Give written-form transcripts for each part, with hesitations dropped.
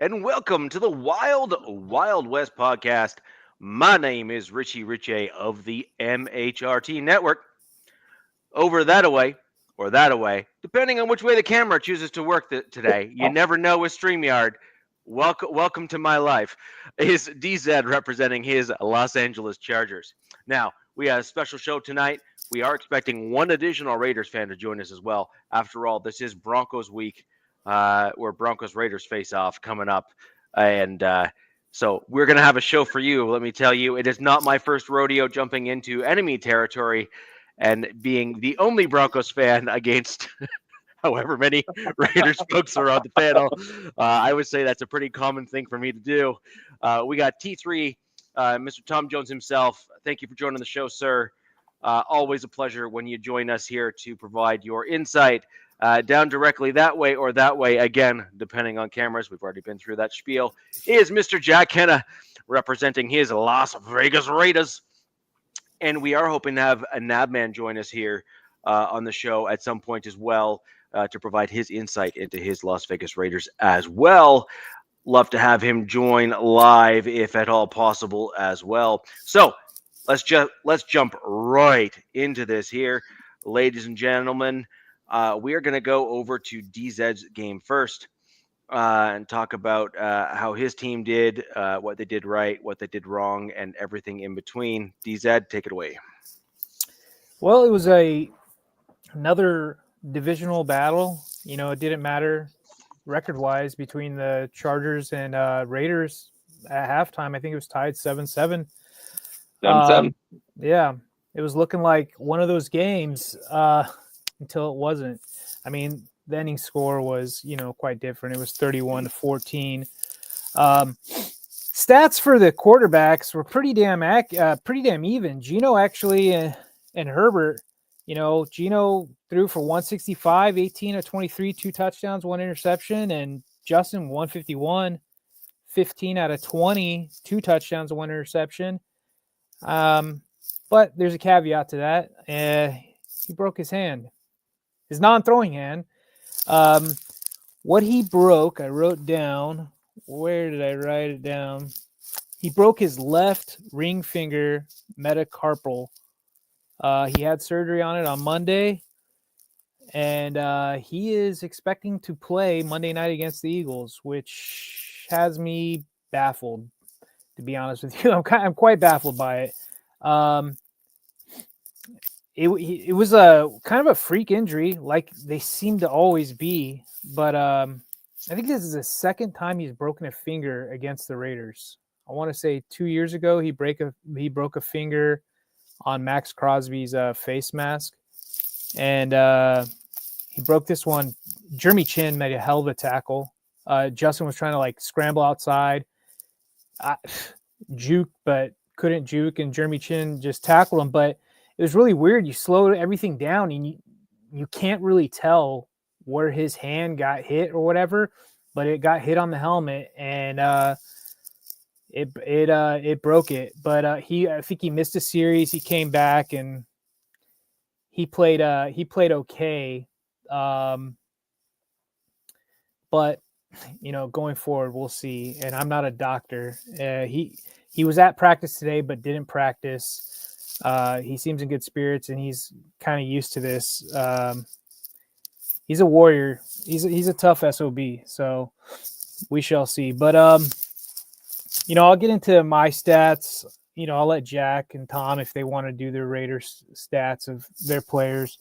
and welcome to the Wild Wild West podcast. My name is Richie Riche of the MHRT Network. Over that away, or that away, depending on which way the camera chooses to work today. You never know with StreamYard. Welcome to my life. Is DZ representing his Los Angeles Chargers. Now, we have a special show tonight. We are expecting one additional Raiders fan to join us as well. After all, this is Broncos week, where Broncos Raiders face off coming up. And so we're going to have a show for you. Let me tell you, it is not my first rodeo jumping into enemy territory and being the only Broncos fan against however many Raiders folks are on the panel. I would say that's a pretty common thing for me to do. We got T3, Mr. Tom Jones himself. Thank you for joining the show, sir. Always a pleasure when you join us here to provide your insight down directly that way or that way. Again, depending on cameras, we've already been through that spiel. Is Mr. Jack Henna representing his Las Vegas Raiders. And we are hoping to have a Nabman join us here on the show at some point as well to provide his insight into his Las Vegas Raiders as well. Love to have him join live if at all possible as well. So let's jump right into this here, ladies and gentlemen. We are going to go over to DZ's game first and talk about how his team did, what they did right, what they did wrong, and everything in between. DZ, take it away. Well, it was another divisional battle. You know, it didn't matter record-wise between the Chargers and Raiders at halftime. I think it was tied 7-7. 7-7. Yeah, it was looking like one of those games until it wasn't. I mean, the ending score was, quite different. It was 31-14. Stats for the quarterbacks were pretty damn even. Gino actually and Herbert, Gino threw for 165, 18 of 23, 2 touchdowns, 1 interception, and Justin 151, 15 out of 20, 2 touchdowns, 1 interception. But there's a caveat to that. He broke his hand, his non-throwing hand. What he broke, I wrote down. Where did I write it down? He broke his left ring finger metacarpal. He had surgery on it on Monday, and he is expecting to play Monday night against the Eagles, which has me baffled, to be honest with you. I'm quite baffled by it. It was a kind of a freak injury, like they seem to always be. But I think this is the second time he's broken a finger against the Raiders. I want to say 2 years ago he broke a finger on Max Crosby's face mask, and he broke this one. Jeremy Chin made a hell of a tackle. Justin was trying to scramble outside, juke, but couldn't juke, and Jeremy Chin just tackled him. But it was really weird. You slowed everything down, and you can't really tell where his hand got hit or whatever, but it got hit on the helmet, and it broke it. But I think he missed a series. He came back and he played okay. But going forward, we'll see. And I'm not a doctor. He was at practice today, but didn't practice. He seems in good spirits, and he's kind of used to this. He's a warrior. He's a tough SOB. So we shall see. But I'll get into my stats. I'll let Jack and Tom, if they want to do their Raiders stats of their players.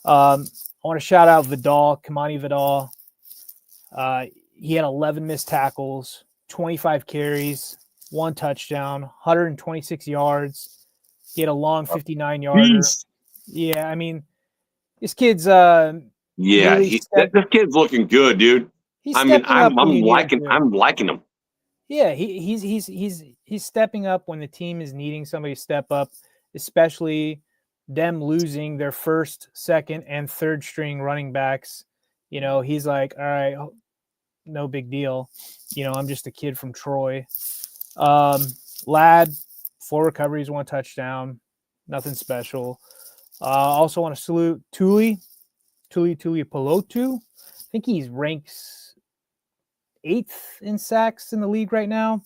I want to shout out Kamani Vidal. He had 11 missed tackles, 25 carries, 1 touchdown, 126 yards. He had a long 59-yarder. Yeah, I mean, this kid's this kid's looking good, dude. I'm liking him. Yeah, he's stepping up when the team is needing somebody to step up, especially them losing their first, second, and third string running backs. He's like, all right, no big deal. I'm just a kid from Troy. Lad, 4 recoveries, 1 touchdown, nothing special. Also want to salute Tuli Pelotu. I think he's ranks 8th in sacks in the league right now.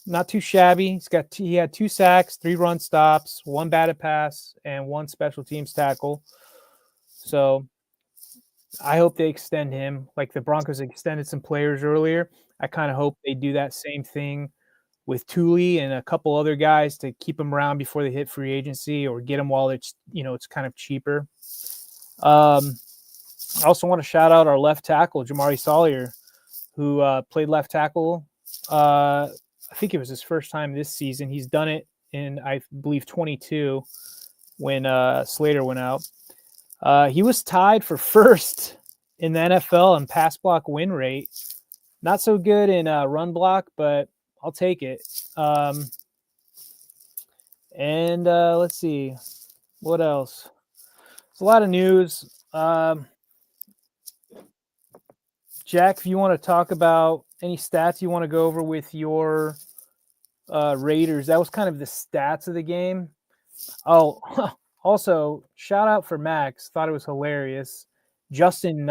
Not too shabby. He had 2 sacks, 3 run stops, 1 batted pass, and 1 special teams tackle. So I hope they extend him like the Broncos extended some players earlier. I kind of hope they do that same thing with Thule and a couple other guys to keep them around before they hit free agency or get them while it's kind of cheaper. I also want to shout out our left tackle, Jamari Sawyer, who played left tackle. I think it was his first time this season. He's done it in, I believe, 22 when Slater went out. He was tied for first in the NFL in pass block win rate. Not so good in run block, but I'll take it. And let's see. What else? There's a lot of news. Jack, if you want to talk about any stats you want to go over with your Raiders, that was kind of the stats of the game. Oh, also, shout out for Max. Thought it was hilarious. Justin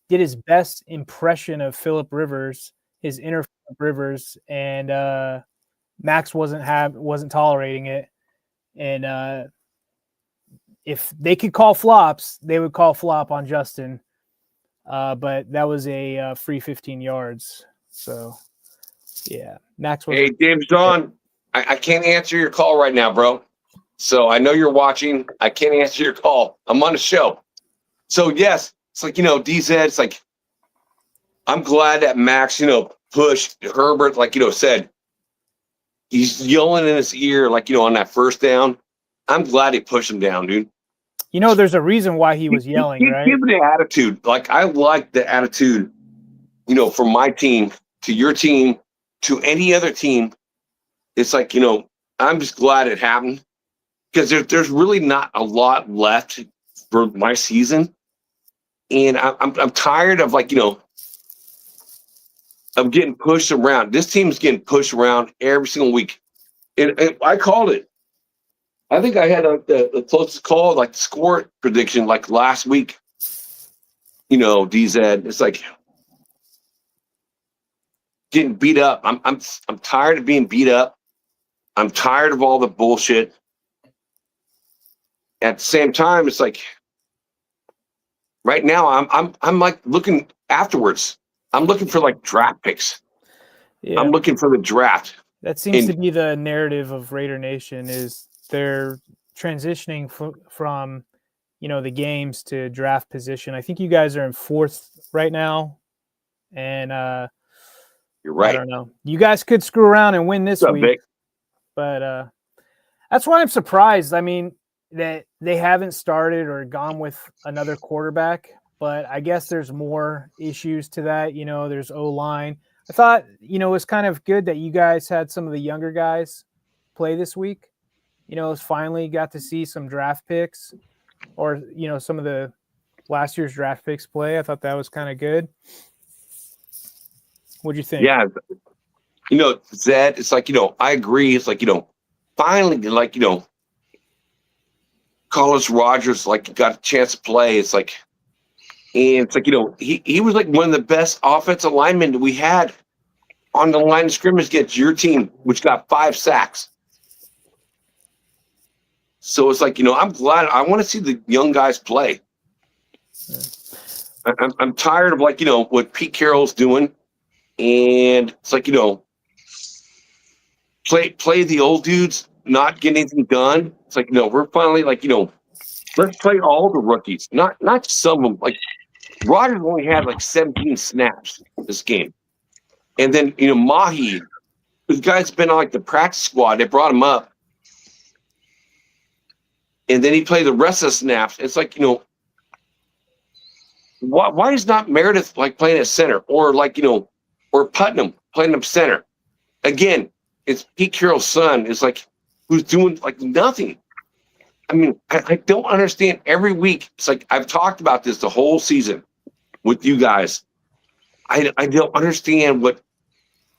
did his best impression of Phillip Rivers, his inner Phillip Rivers, and Max wasn't tolerating it. And if they could call flops, they would call flop on Justin. But that was a free 15 yards. So, yeah, Max was. Hey, James John, I can't answer your call right now, bro. So I know you're watching. I can't answer your call. I'm on a show. So, yes, it's like, DZ, it's like, I'm glad that Max, pushed Herbert, like, said. He's yelling in his ear, like, on that first down. I'm glad he pushed him down, dude. There's a reason why he was yelling, right? Give the attitude. Like, I like the attitude, from my team to your team to any other team. It's like, I'm just glad it happened because there's really not a lot left for my season. And I'm tired of, like, of getting pushed around. This team's getting pushed around every single week. And I called it. I think I had the closest call, like the score prediction, like last week. DZ. It's like getting beat up. I'm tired of being beat up. I'm tired of all the bullshit. At the same time, it's like right now I'm like looking afterwards. I'm looking for like draft picks. Yeah. I'm looking for the draft. That seems to be the narrative of Raider Nation is they're transitioning from the games to draft position. I think you guys are in 4th right now. And you're right. I don't know. You guys could screw around and win this week. Vic? But that's why I'm surprised. I mean, that they haven't started or gone with another quarterback, but I guess there's more issues to that. There's O-line. I thought, it was kind of good that you guys had some of the younger guys play this week. Finally got to see some draft picks or, some of the last year's draft picks play. I thought that was kind of good. What'd you think? Yeah. Zed, it's like, I agree. It's like, finally, like, Carlos Rogers, like, got a chance to play. It's like, and it's like, he was like one of the best offensive linemen we had on the line of scrimmage against your team, which got 5 sacks. So it's like, I'm glad. I want to see the young guys play. I'm tired of, like, what Pete Carroll's doing. And it's like, play the old dudes, not get anything done. It's like, we're finally like, let's play all the rookies, not some of them. Like, Rodgers only had like 17 snaps this game. And then, Mahi, this guy's been on like the practice squad. They brought him up. And then he played the rest of the snaps. It's like, why is not Meredith like playing at center or like, or Putnam playing up center? Again, it's Pete Carroll's son. It's like, who's doing like nothing. I mean, I don't understand. Every week, it's like I've talked about this the whole season with you guys. I don't understand what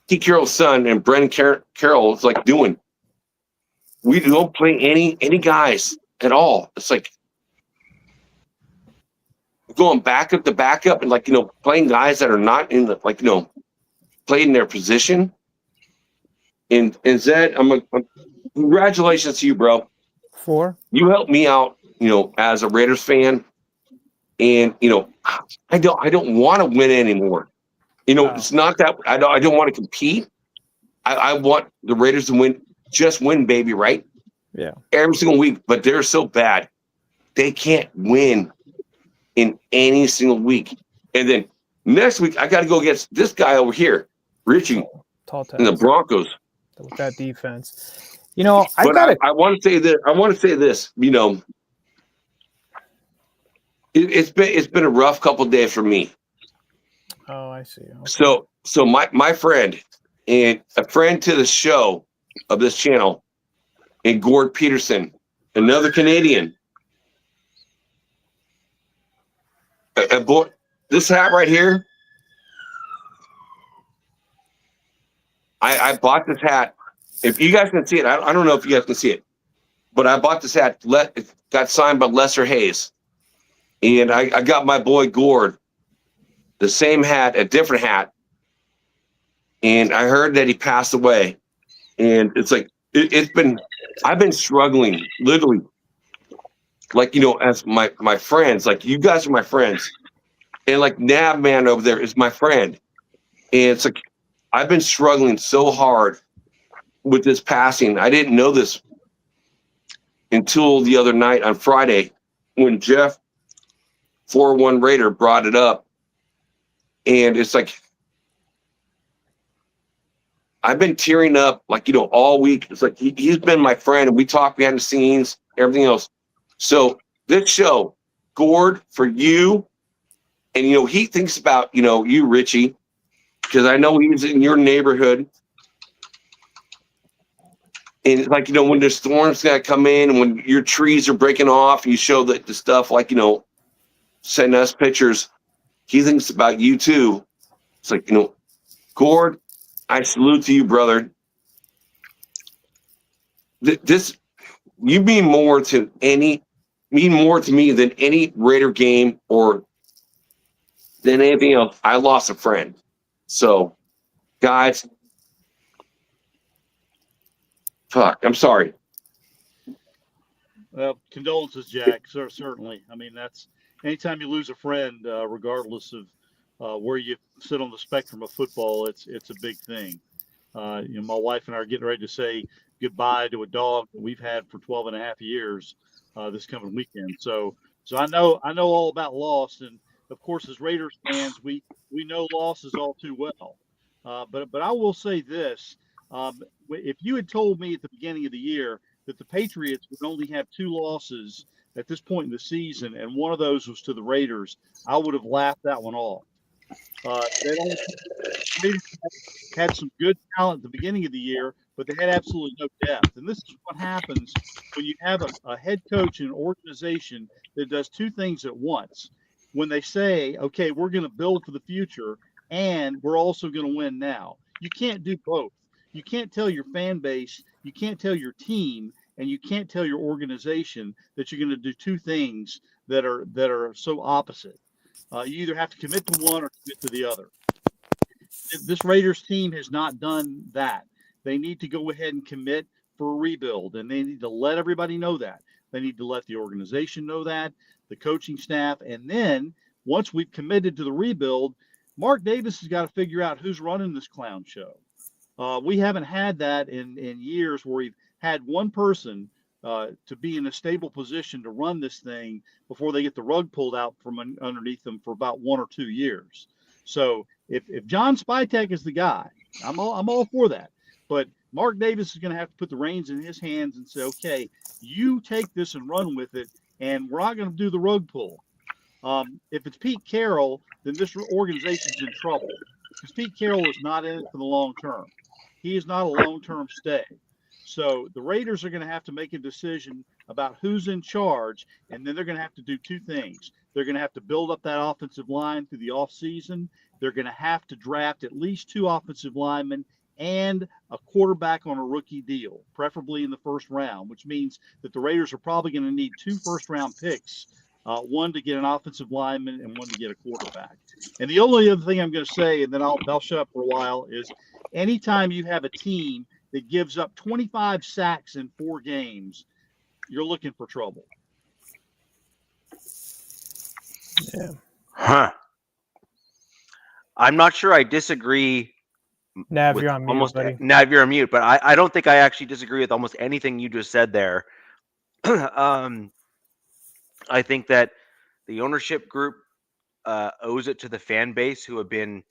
Pete Carroll's son and Brendan Carroll is like doing. We don't play any guys at all. It's like going backup to backup and like, playing guys that are not in the, like, played in their position. And Zed, congratulations to you, bro. 4. You helped me out, as a Raiders fan. And I don't want to win anymore. It's not that I don't want to compete. I want the Raiders to win, just win, baby, right? Yeah. Every single week, but they're so bad. They can't win in any single week. And then next week, I got to go against this guy over here, Richie, Tall in the tales Broncos. with that defense. I want to say this. I want to say this. It's been a rough couple of days for me. Oh, I see. Okay. So my friend and a friend to the show of this channel, and Gord Peterson, another Canadian. I bought this hat right here. I bought this hat. If you guys can see it, I don't know if you guys can see it, but I bought this hat. It got signed by Lester Hayes. And I got my boy Gord the same hat, a different hat. And I heard that he passed away. And it's like, I've been struggling, literally. Like, as my friends, like you guys are my friends. And like Nab Man over there is my friend. And it's like, I've been struggling so hard with this passing. I didn't know this until the other night on Friday when Jeff 401 Raider brought it up. And it's like, I've been tearing up like, all week. It's like, he's been my friend and we talk behind the scenes, everything else. So this show, Gord, for you, and, he thinks about, you, Richie, because I know he's in your neighborhood. And it's like, when the storm's going to come in and when your trees are breaking off, and you show the stuff like, send us pictures. He thinks about you too. It's like, Gord, I salute to you, brother. This, you mean more to me than any Raider game or than anything else. I lost a friend. So, guys, fuck, I'm sorry. Well, condolences, Jack. Certainly. I mean, that's anytime you lose a friend, regardless of where you sit on the spectrum of football, it's a big thing. My wife and I are getting ready to say goodbye to a dog that we've had for 12 and a half years this coming weekend. So I know all about loss, and of course, as Raiders fans, we know losses all too well. But I will say this: if you had told me at the beginning of the year that the Patriots would only have 2 losses at this point in the season, and one of those was to the Raiders, I would have laughed that one off. They had some good talent at the beginning of the year, but they had absolutely no depth. And this is what happens when you have a head coach in an organization that does 2 things at once. When they say, okay, we're going to build for the future and we're also going to win now. You can't do both. You can't tell your fan base, you can't tell your team, and you can't tell your organization that you're going to do 2 things that are so opposite. You either have to commit to one or commit to the other. This Raiders team has not done that. They need to go ahead and commit for a rebuild, and they need to let everybody know that. They need to let the organization know that, the coaching staff, and then once we've committed to the rebuild, Mark Davis has got to figure out who's running this clown show. We haven't had that in years where we've had one person to be in a stable position to run this thing before they get the rug pulled out from underneath them for about 1 or 2 years. So if John Spytek is the guy, I'm all for that. But Mark Davis is going to have to put the reins in his hands and say, okay, you take this and run with it, and we're not going to do the rug pull. If it's Pete Carroll, then this organization's in trouble because Pete Carroll is not in it for the long term. He is not a long-term stay. So the Raiders are going to have to make a decision about who's in charge, and then they're going to have to do 2 things. They're going to have to build up that offensive line through the offseason. They're going to have to draft at least 2 offensive linemen and a quarterback on a rookie deal, preferably in the first round, which means that the Raiders are probably going to need 2 first-round picks one to get an offensive lineman and one to get a quarterback. And the only other thing I'm going to say, and then I'll shut up for a while, is anytime you have a team that gives up 25 sacks in 4 games, you're looking for trouble. Yeah. Huh. I'm not sure I disagree. Nav, with you're on mute, almost buddy. Nav, you're on mute, but I don't think I actually disagree with almost anything you just said there. I think that the ownership group owes it to the fan base who have been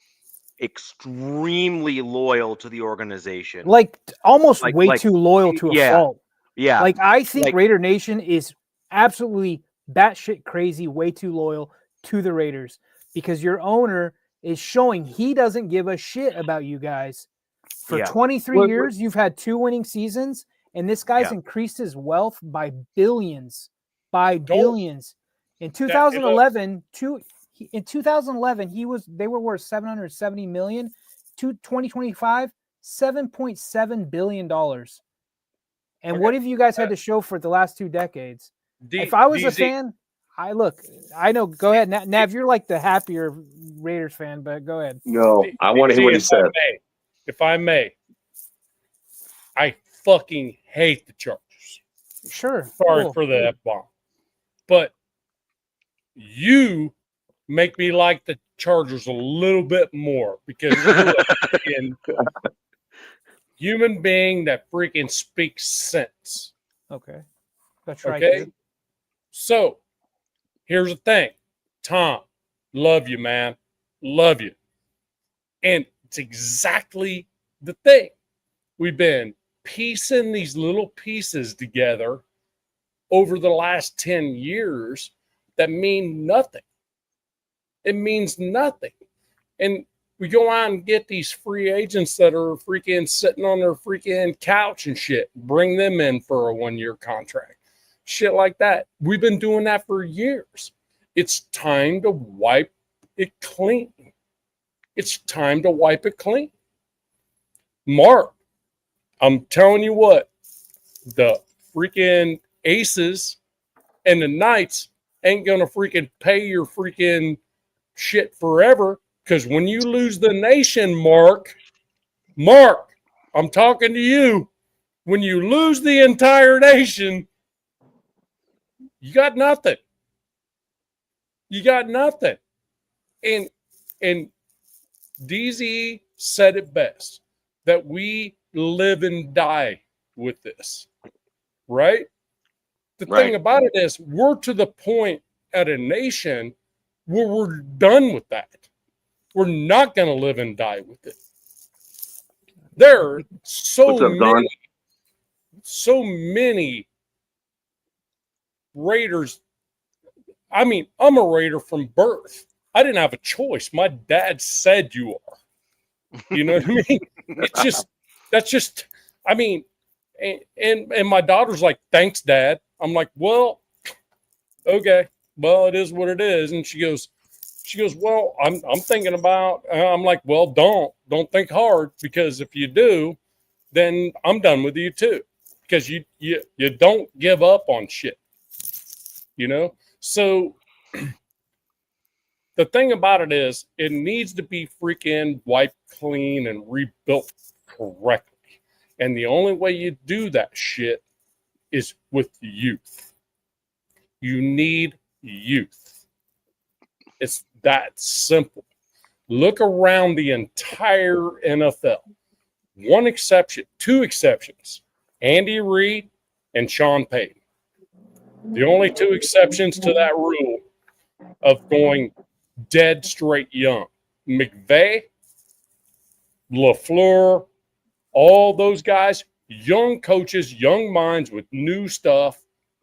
extremely loyal to the organization. Like almost Like- way like- too loyal to a yeah. fault. Yeah. Like I think Like- Raider Nation is absolutely batshit crazy, way too loyal to the Raiders because your owner is showing he doesn't give a shit about you guys. For Yeah. 23 What- years, you've had 2 winning seasons, and this guy's Yeah. increased his wealth by billions. By Don't- billions. In 2011, they were worth 770 million. To 2025, $7.7 billion. And Okay. what have you guys had to show for the last 2 decades? D- If I was a DZ, fan, I know. Go ahead, Nav. You're like the happier Raiders fan, but go ahead. No, I want to hear what he if I said. may- If I may, I fucking hate the Chargers. Sure. Sorry cool. for the F-bomb. But you make me like the Chargers a little bit more because you're a fucking human being that freaking speaks sense. Okay. That's right. Okay? dude. So, here's the thing. Tom, love you, man. Love you. And it's exactly the thing. We've been piecing these little pieces together over the last 10 years that mean nothing. It means nothing. And we go out and get these free agents that are freaking sitting on their freaking couch and shit. Bring them in for a 1-year contract. Shit like that. We've been doing that for years. It's time to wipe it clean. It's time to wipe it clean. Mark, I'm telling you what, the freaking Aces and the Knights ain't going to freaking pay your freaking shit forever because when you lose the nation, Mark, I'm talking to you. When you lose the entire nation, you got nothing. You got nothing. And DZ said it best that we live and die with this, right? The Right. thing about it is we're to the point at a nation where we're done with that. We're not going to live and die with it. There are What's up, Don? so many Raiders. I mean, I'm a Raider from birth. I didn't have a choice. My dad said you are. You know what I mean? That's just, I mean, and my daughter's like, thanks, Dad. I'm like, well, okay. Well, it is what it is. And she goes, well, I'm thinking about, I'm like, well, don't think hard because if you do, then I'm done with you too. Because you don't give up on shit, you know? So the thing about it is it needs to be freaking wiped clean and rebuilt correctly. And the only way you do that shit is with youth. You need youth. It's that simple. Look around the entire NFL. Two exceptions, Andy Reid and Sean Payton. The only 2 exceptions to that rule of going dead straight young. McVay, LaFleur, all those guys, young coaches, young minds with new stuff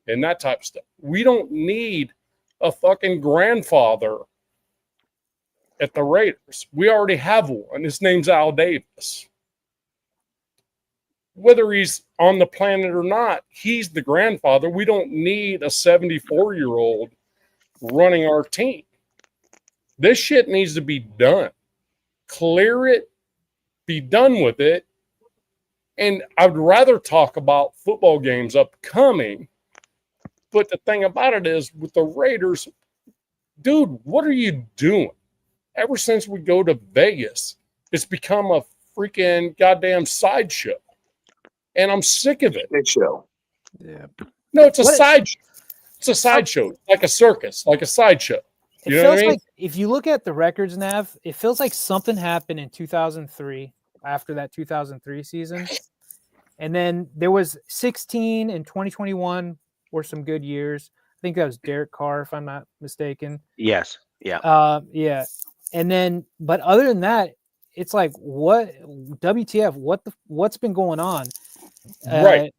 and that type of stuff. We don't need a fucking grandfather at the Raiders. We already have one. His name's Al Davis. Whether he's on the planet or not, he's the grandfather. We don't need a 74-year-old running our team. This shit needs to be done. Clear it, be done with it. And I'd rather talk about football games upcoming But the thing about it is, with the Raiders, dude, what are you doing? Ever since we go to Vegas, it's become a freaking goddamn sideshow. And I'm sick of it. Big show. Yeah. No, it's a What- sideshow. It's a sideshow, like a circus, like a sideshow. It You know what feels I mean? like if you look at the records, Nav, it feels like something happened in 2003 after that 2003 season. And then there was 16 and 2021 were some good years. I think that was Derek Carr, if I'm not mistaken. Yes. Yeah. Yeah. And then, but other than that, it's like, what WTF? What's been going on? Right.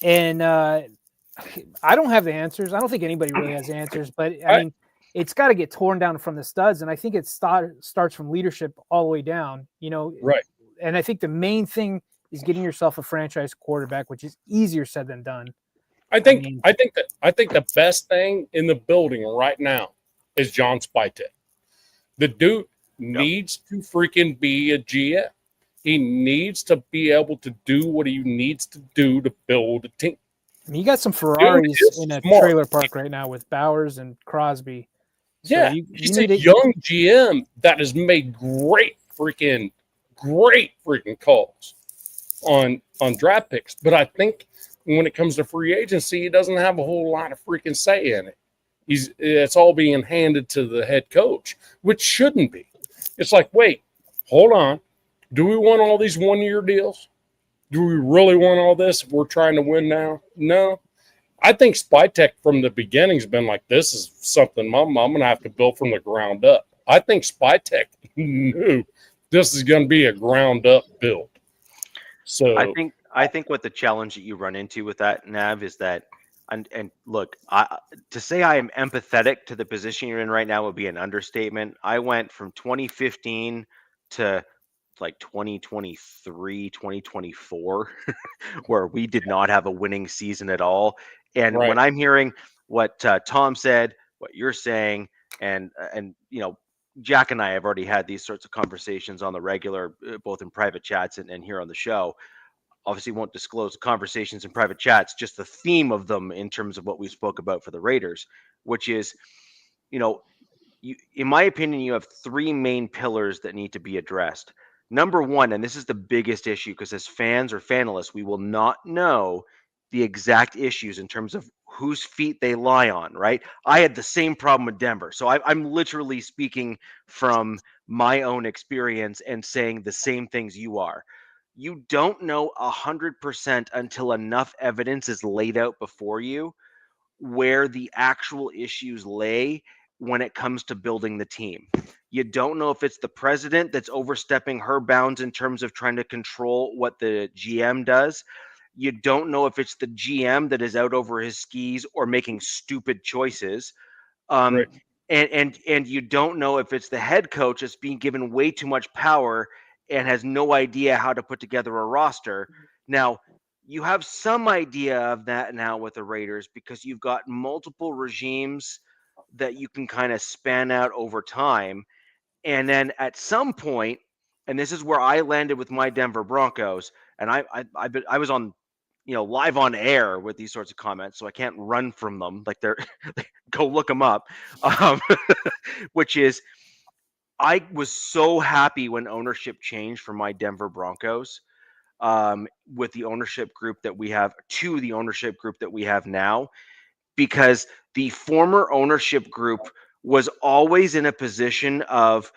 And I don't have the answers. I don't think anybody really has answers. But I mean, it's got to get torn down from the studs, and I think it starts from leadership all the way down. You know, Right. And I think the main thing is getting yourself a franchise quarterback, which is easier said than done. I think the best thing in the building right now is John Spytek. The dude needs to freaking be a GM. He needs to be able to do what he needs to do to build a team. I mean, you got some Ferraris is in a smart. trailer park right now with Bowers and Crosby. So Yeah, you he's need a to, young GM that has made great freaking calls on draft picks. But I think when it comes to free agency, he doesn't have a whole lot of freaking say in it. It's all being handed to the head coach, which shouldn't be. It's like, wait, hold on. Do we want all these one-year deals? Do we really want all this if we're trying to win now? No. I think Spytek from the beginning has been like, this is something I'm going to have to build from the ground up. I think Spytek knew this is going to be a ground-up build. So I think what the challenge that you run into with that, Nav, is that, and look, to say I am empathetic to the position you're in right now would be an understatement. I went from 2015 to like 2023, 2024, where we did not have a winning season at all. And Right. when I'm hearing what Tom said, what you're saying, and you know, Jack and I have already had these sorts of conversations on the regular, both in private chats and here on the show. Obviously won't disclose conversations in private chats, just the theme of them in terms of what we spoke about for the Raiders, which is, you know, in my opinion, you have three main pillars that need to be addressed. Number one, and this is the biggest issue because as fans or fanalists, we will not know the exact issues in terms of whose feet they lie on, right? I had the same problem with Denver. So I'm literally speaking from my own experience and saying the same things you are. You don't know 100% until enough evidence is laid out before you where the actual issues lay when it comes to building the team. You don't know if it's the president that's overstepping her bounds in terms of trying to control what the GM does. You don't know if it's the GM that is out over his skis or making stupid choices. Right. And you don't know if it's the head coach that's being given way too much power and has no idea how to put together a roster. Now, you have some idea of that now with the Raiders because you've got multiple regimes that you can kind of span out over time. And then at some point, and this is where I landed with my Denver Broncos, and I was on, you know, live on air with these sorts of comments, so I can't run from them. Like they're go look them up. Which is, I was so happy when ownership changed for my Denver Broncos. With the ownership group that we have to the ownership group that we have now, because the former ownership group was always in a position of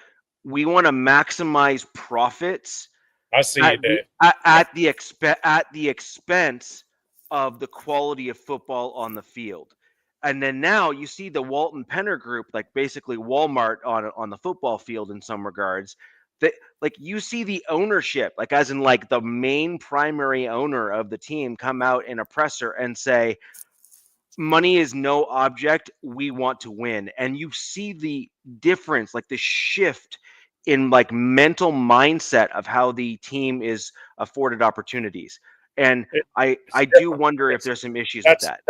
we want to maximize profits I see you, Dave. at the expense of the quality of football on the field. And then now you see the Walton Penner group, like basically Walmart on the football field in some regards. That, like, you see the ownership, like as in like the main primary owner of the team come out in a presser and say, money is no object, we want to win. And you see the difference, like the shift in like mental mindset of how the team is afforded opportunities. And I do wonder if there's some issues with that.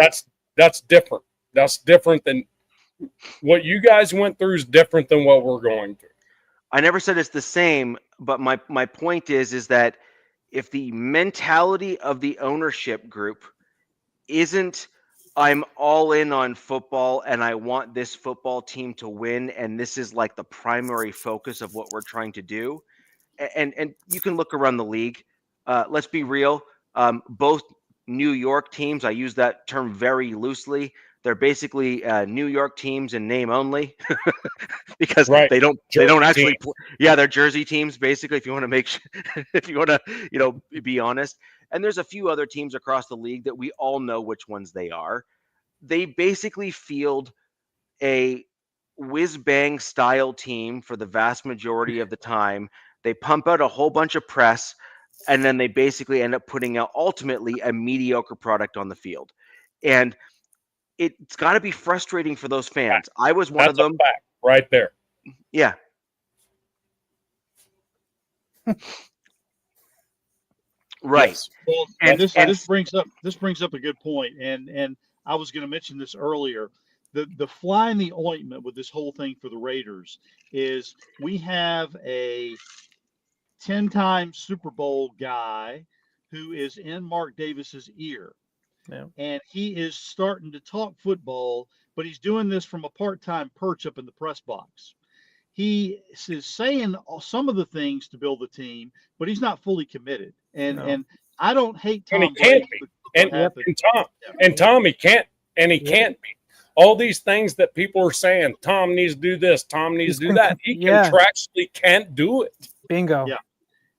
That's different. That's different than what you guys went through is different than what we're going through. I never said it's the same, but my point is that if the mentality of the ownership group isn't I'm all in on football, and I want this football team to win, and this is like the primary focus of what we're trying to do. And you can look around the league. Let's be real. Both New York teams, I use that term very loosely. They're basically New York teams in name only, because Right. they don't Jersey actually team. yeah, they're Jersey teams basically. If you want to if you want to be honest. And there's a few other teams across the league that we all know which ones they are. They basically field a whiz bang style team for the vast majority of the time. They pump out a whole bunch of press, and then they basically end up putting out ultimately a mediocre product on the field. And it's got to be frustrating for those fans. I was one of That's a them. fact right there. Yeah. Right. Yes. Well, And- this and- this brings up a good point, and I was going to mention this earlier. The fly in the ointment with this whole thing for the Raiders is we have a 10-time Super Bowl guy who is in Mark Davis's ear. Yeah. And he is starting to talk football, but he's doing this from a part-time perch up in the press box. He is saying some of the things to build the team, but he's not fully committed. And No. and I don't hate And Tom he can't Brady. be. but And, what happened- and Tom, he can't, and he Yeah. can't be. All these things that people are saying, Tom needs to do this, Tom needs to do that. He Yeah. contractually can't do it. Bingo. Yeah.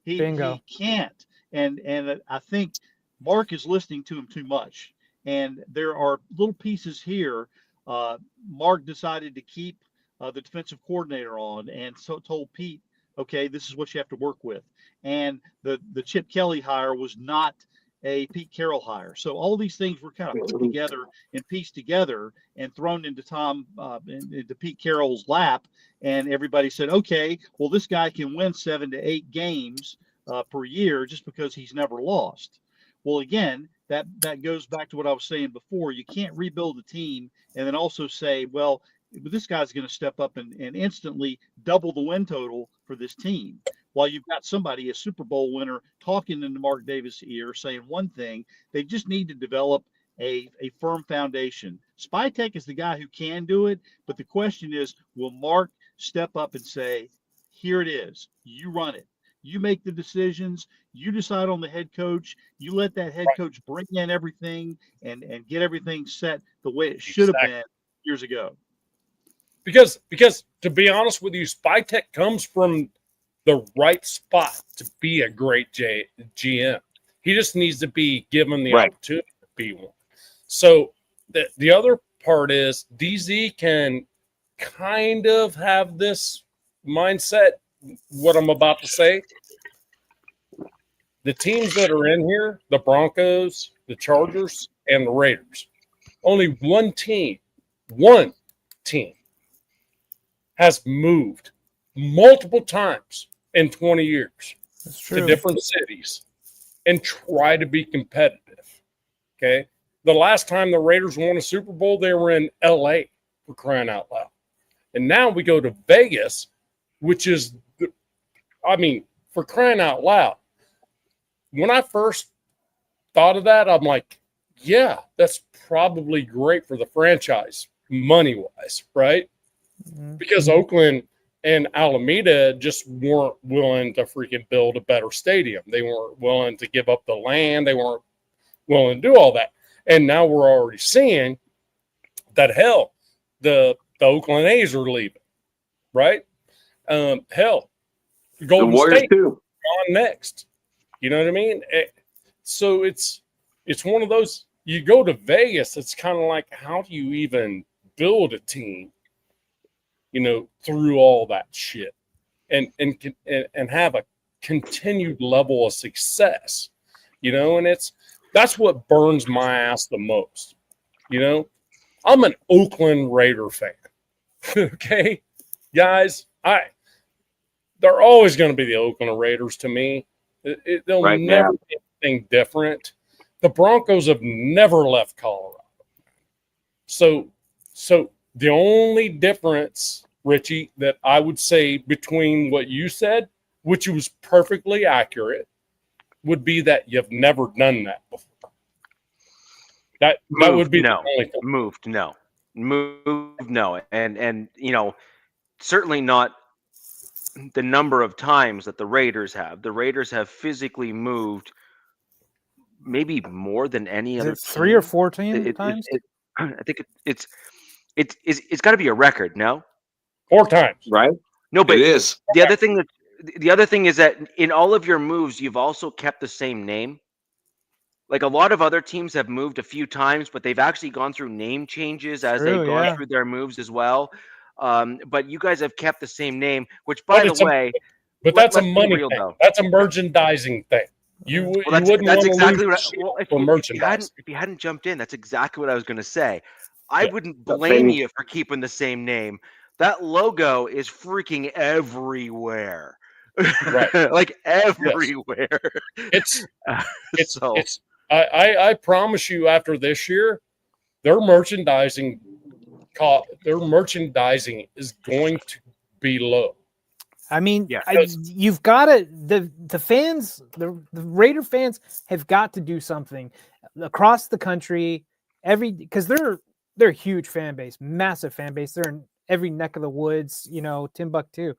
Bingo. He can't. And I think Mark is listening to him too much. And there are little pieces here. Mark decided to keep the defensive coordinator on, and so told Pete, okay, this is what you have to work with. And the Chip Kelly hire was not a Pete Carroll hire. So all these things were kind of put together and pieced together and thrown into into Pete Carroll's lap. And everybody said, okay, well, this guy can win 7 to 8 games per year just because he's never lost. Well, again, that goes back to what I was saying before. You can't rebuild a team and then also say, well, this guy's going to step up and instantly double the win total for this team. While you've got somebody, a Super Bowl winner, talking into Mark Davis' ear, saying one thing, they just need to develop a firm foundation. Spytek is the guy who can do it, but the question is, will Mark step up and say, here it is, you run it. You make the decisions. You decide on the head coach. You let that head coach bring in everything and get everything set the way it should have been years ago. Because to be honest with you, Spytek comes from the right spot to be a great GM. He just needs to be given the opportunity to be one. So the other part is DZ can kind of have this mindset, what I'm about to say. The teams that are in here, the Broncos, the Chargers, and the Raiders, only one team has moved multiple times in 20 years to different cities and try to be competitive. Okay. The last time the Raiders won a Super Bowl, they were in LA, for crying out loud. And now we go to Vegas, which is, for crying out loud. When I first thought of that, I'm like, yeah, that's probably great for the franchise, money-wise, right? Mm-hmm. Because Oakland and Alameda just weren't willing to freaking build a better stadium. They weren't willing to give up the land. They weren't willing to do all that. And now we're already seeing that, hell, the Oakland A's are leaving, right? Hell, Golden State too. On next. You know what I mean? So it's one of those, you go to Vegas, it's kind of like, how do you even build a team, through all that shit and have a continued level of success, and that's what burns my ass the most. I'm an Oakland Raider fan. Okay, guys, they're always going to be the Oakland Raiders to me. They'll never be anything different. The Broncos have never left Colorado. So the only difference, Richie, that I would say between what you said, which was perfectly accurate, would be that you've never done that before. That would be the no. only thing. Moved no. And certainly not the number of times that the Raiders have. The Raiders have physically moved maybe more than any Is other it 3 or team. 4 times? I think it's got to be a record. No, 4 times. Right? no, but It is. the other thing is that in all of your moves, you've also kept the same name. Like a lot of other teams have moved a few times, but they've actually gone through name changes as they've True, gone yeah. through their moves as well. But you guys have kept the same name, which, But by the it's a- way, But that's a let's be money real, thing. though. That's a merchandising thing. You Well, wouldn't want that's to exactly lose what. shit Well, for merchandise. if you hadn't jumped in, that's exactly what I was going to say. I Yeah. wouldn't But blame then- you for keeping the same name. That logo is freaking everywhere, Right. like everywhere. It's So it's I promise you, after this year, their merchandising is going to be low. I mean, Yeah. you've got to the fans, the Raider fans have got to do something across the country. Because they're a huge fan base, massive fan base. They're in every neck of the woods, Timbuktu.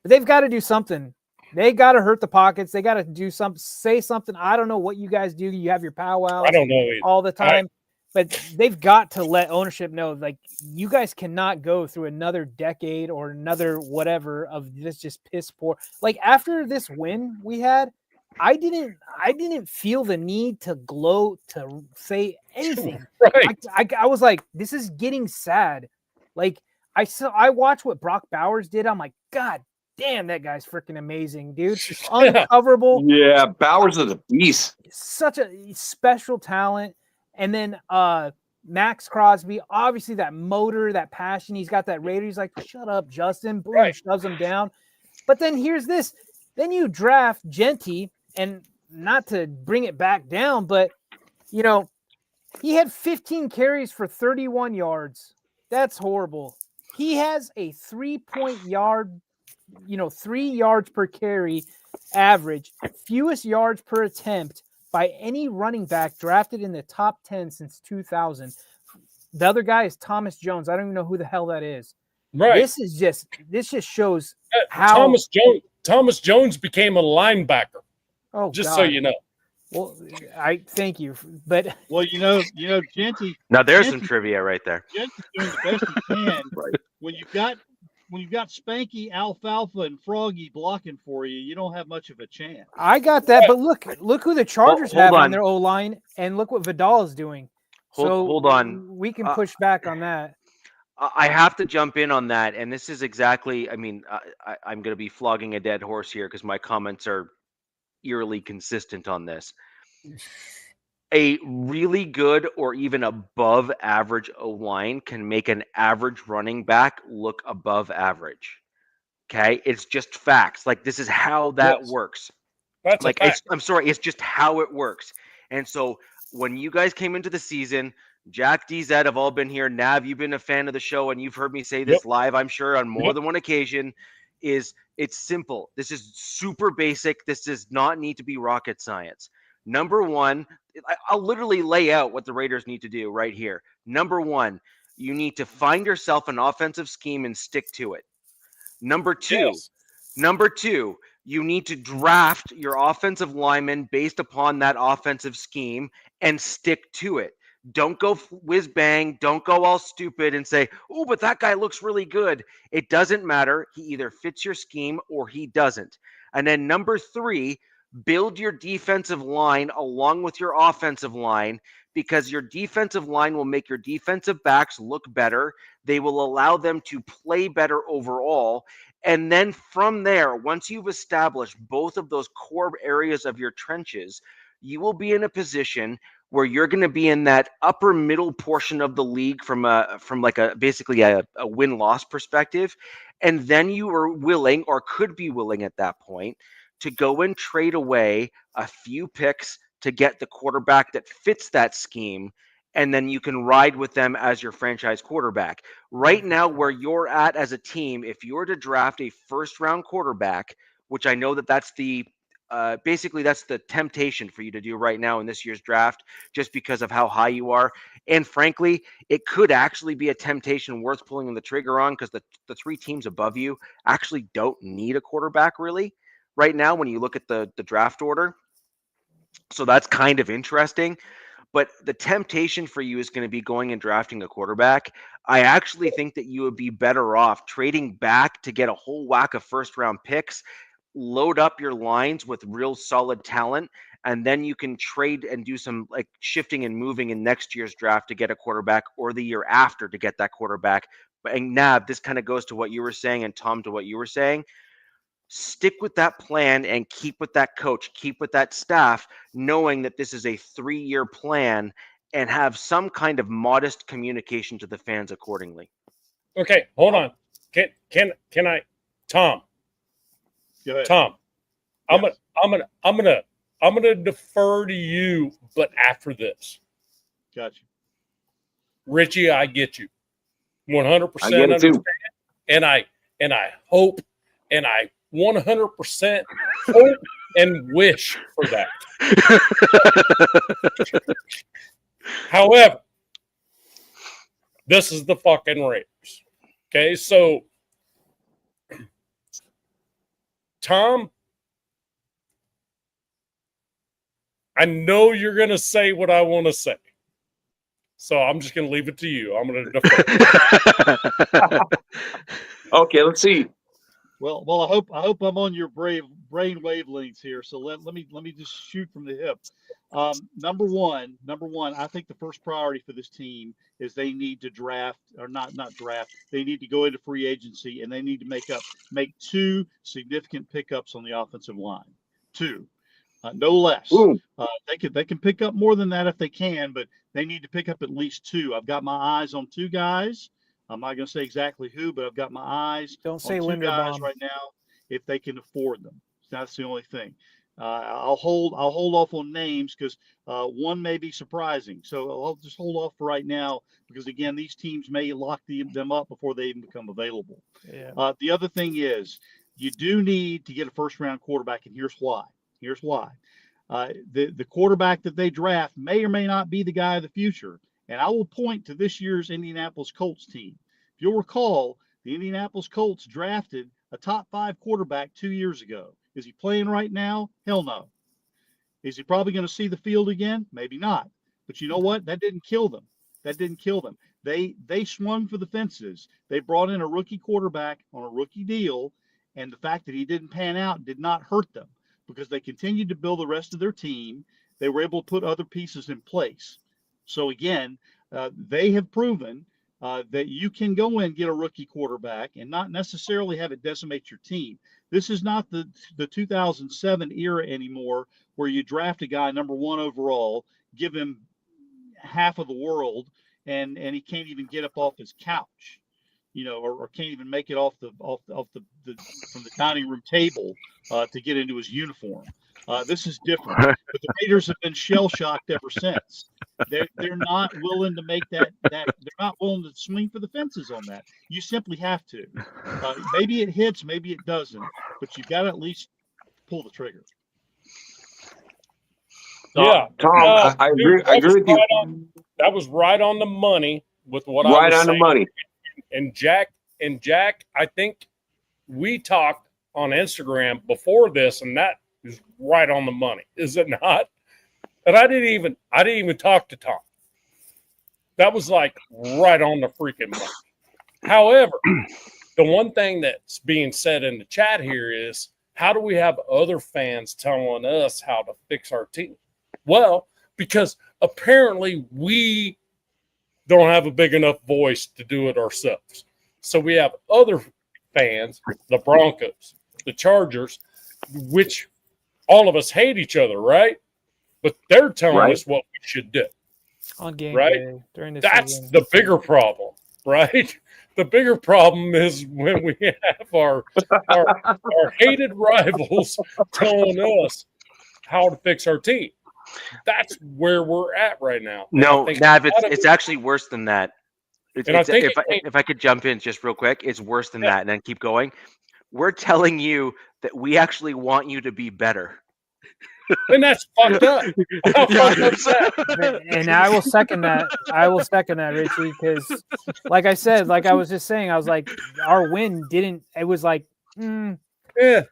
But they've got to do something. They got to hurt the pockets. They got to do something, say something. I don't know what you guys do. You have your powwows I don't know either. all the time. But they've got to let ownership know, like, you guys cannot go through another decade or another whatever of this just piss poor. Like, after this win we had, I didn't feel the need to gloat, to say anything. Right. I was like, this is getting sad. Like, I watched what Brock Bowers did. I'm like, God damn, that guy's freaking amazing, dude. Uncoverable. Yeah, Bowers is a beast. Such a special talent. And then Max Crosby, obviously that motor, that passion. He's got that Raider. He's like, shut up, Justin. Boom, Right. shoves him down. But then here's this. Then you draft Genty, and not to bring it back down, but, he had 15 carries for 31 yards. That's horrible. He has a 3-point yard, 3 yards per carry average, fewest yards per attempt by any running back drafted in the top 10 since 2000. The other guy is Thomas Jones. I don't even know who the hell that is. Right. This just shows how Thomas Jones became a linebacker. Oh, Just God. so you know. Well, I thank you, but Well, Genty. now there's some Genty- trivia right there. Genty's doing the best he can. Right. When you've got Spanky, Alfalfa, and Froggy blocking for you, you don't have much of a chance. I got that. But look who the Chargers Hold have on on. their O-line, and look what Vidal is doing. Hold on. We can push back on that. I have to jump in on that, and this is exactly. I mean, I'm going to be flogging a dead horse here because my comments are eerily consistent on this. A really good or even above average O-line can make an average running back look above average. Okay, it's just facts. Like, this is how that Yes. works. That's Like, a fact. I'm sorry, it's just how it works. And so when you guys came into the season, Jack, DZ have all been here. Nav, you've been a fan of the show, and you've heard me say this live, I'm sure, on more than one occasion. It's simple. This is super basic. This does not need to be rocket science. Number one, I'll literally lay out what the Raiders need to do right here. Number one, you need to find yourself an offensive scheme and stick to it. Number two, you need to draft your offensive lineman based upon that offensive scheme and stick to it. Don't go whiz bang. Don't go all stupid and say, oh, but that guy looks really good. It doesn't matter. He either fits your scheme or he doesn't. And then number three, build your defensive line along with your offensive line, because your defensive line will make your defensive backs look better. They will allow them to play better overall. And then from there, once you've established both of those core areas of your trenches, you will be in a position where you're going to be in that upper middle portion of the league from basically a win-loss perspective. And then you are willing, or could be willing at that point, to go and trade away a few picks to get the quarterback that fits that scheme. And then you can ride with them as your franchise quarterback. Right now, where you're at as a team, if you were to draft a first-round quarterback, which I know that's the basically that's the temptation for you to do right now in this year's draft, just because of how high you are. And frankly, it could actually be a temptation worth pulling the trigger on, because the three teams above you actually don't need a quarterback really right now when you look at the draft order. So that's kind of interesting. But the temptation for you is going to be going and drafting a quarterback. I actually think that you would be better off trading back to get a whole whack of first round picks, load up your lines with real solid talent, and then you can trade and do some like shifting and moving in next year's draft to get a quarterback, or the year after to get that quarterback. And Nav, this kind of goes to what you were saying, and Tom to what you were saying. Stick with that plan and keep with that coach, keep with that staff, knowing that this is a 3-year plan, and have some kind of modest communication to the fans accordingly. Okay, hold on. Can I, Tom? Go ahead. Tom, Yes. I'm gonna defer to you, but after this, Gotcha. Richie, I get you, 100% I get it understand, too. and I hope, and I 100% hope and wish for that. However, this is the fucking Raiders. Okay, so Tom, I know you're going to say what I want to say. So I'm just going to leave it to you. I'm going to defer. Okay, let's see. Well, I hope I'm on your brain wavelengths here. So let me just shoot from the hip. Number one, I think the first priority for this team is they need to draft, or not draft. They need to go into free agency, and they need to make 2 significant pickups on the offensive line. 2, no less. They can pick up more than that if they can, but they need to pick up at least 2. I've got my eyes on 2 guys. I'm not going to say exactly who, but I've got my eyes Don't say on 2 guys Linderbaum right now if they can afford them. That's the only thing. I'll hold off on names because one may be surprising. So I'll just hold off for right now because, again, these teams may lock them up before they even become available. Yeah. The other thing is you do need to get a first-round quarterback, and here's why. The quarterback that they draft may or may not be the guy of the future. And I will point to this year's Indianapolis Colts team. If you'll recall, the Indianapolis Colts drafted a top 5 quarterback 2 years ago. Is he playing right now? Hell no. Is he probably going to see the field again? Maybe not. But you know what? That didn't kill them. They swung for the fences. They brought in a rookie quarterback on a rookie deal, and the fact that he didn't pan out did not hurt them because they continued to build the rest of their team. They were able to put other pieces in place. So again, they have proven that you can go in and get a rookie quarterback and not necessarily have it decimate your team. This is not the 2007 era anymore where you draft a guy number 1 overall, give him half of the world, and he can't even get up off his couch, or can't even make it off the from the dining room table to get into his uniform. This is different, but the Raiders have been shell shocked ever since. They're not willing to make that. They're not willing to swing for the fences on that. You simply have to. Maybe it hits, maybe it doesn't, but you got to at least pull the trigger. Yeah, Tom, I agree. I agree with you. That was right on the money with what I Right was on the saying. money. And Jack, I think we talked on Instagram before this, and that is right on the money, is it not? And I didn't even talk to Tom. That was like right on the freaking money. However, the one thing that's being said in the chat here is, how do we have other fans telling us how to fix our team? Well, because apparently we don't have a big enough voice to do it ourselves. So we have other fans, the Broncos, the Chargers, which all of us hate each other, right? But they're telling us what we should do. On game right? day during the That's season. the bigger problem, right? The bigger problem is when we have our hated rivals telling us how to fix our team. That's where we're at right now. No, Nav, it's actually worse than that. If I could jump in just real quick, it's worse than that, and then keep going. We're telling you that we actually want you to be better. And that's fucked up. How fucked up is that? And I will second that. I will second that, Richie, because like I said, like I was just saying, I was like, our win didn't. It was like, Yeah,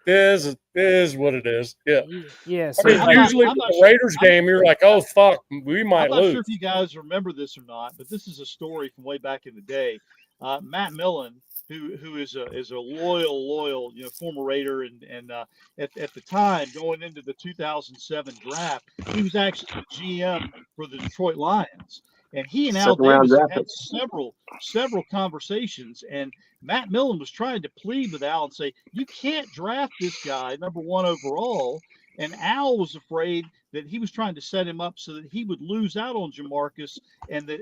it is what it is. Yeah. yeah. I So mean, like, usually with the Raiders game, you're like, oh fuck, we might I'm not lose. sure if you guys remember this or not, but this is a story from way back in the day. Matt Millen, who is a loyal former Raider, and at the time going into the 2007 draft, he was actually the GM for the Detroit Lions, and he and Al Second round Davis draft. had several conversations, and Matt Millen was trying to plead with Al and say, you can't draft this guy number 1 overall. And Al was afraid that he was trying to set him up so that he would lose out on Jamarcus, and that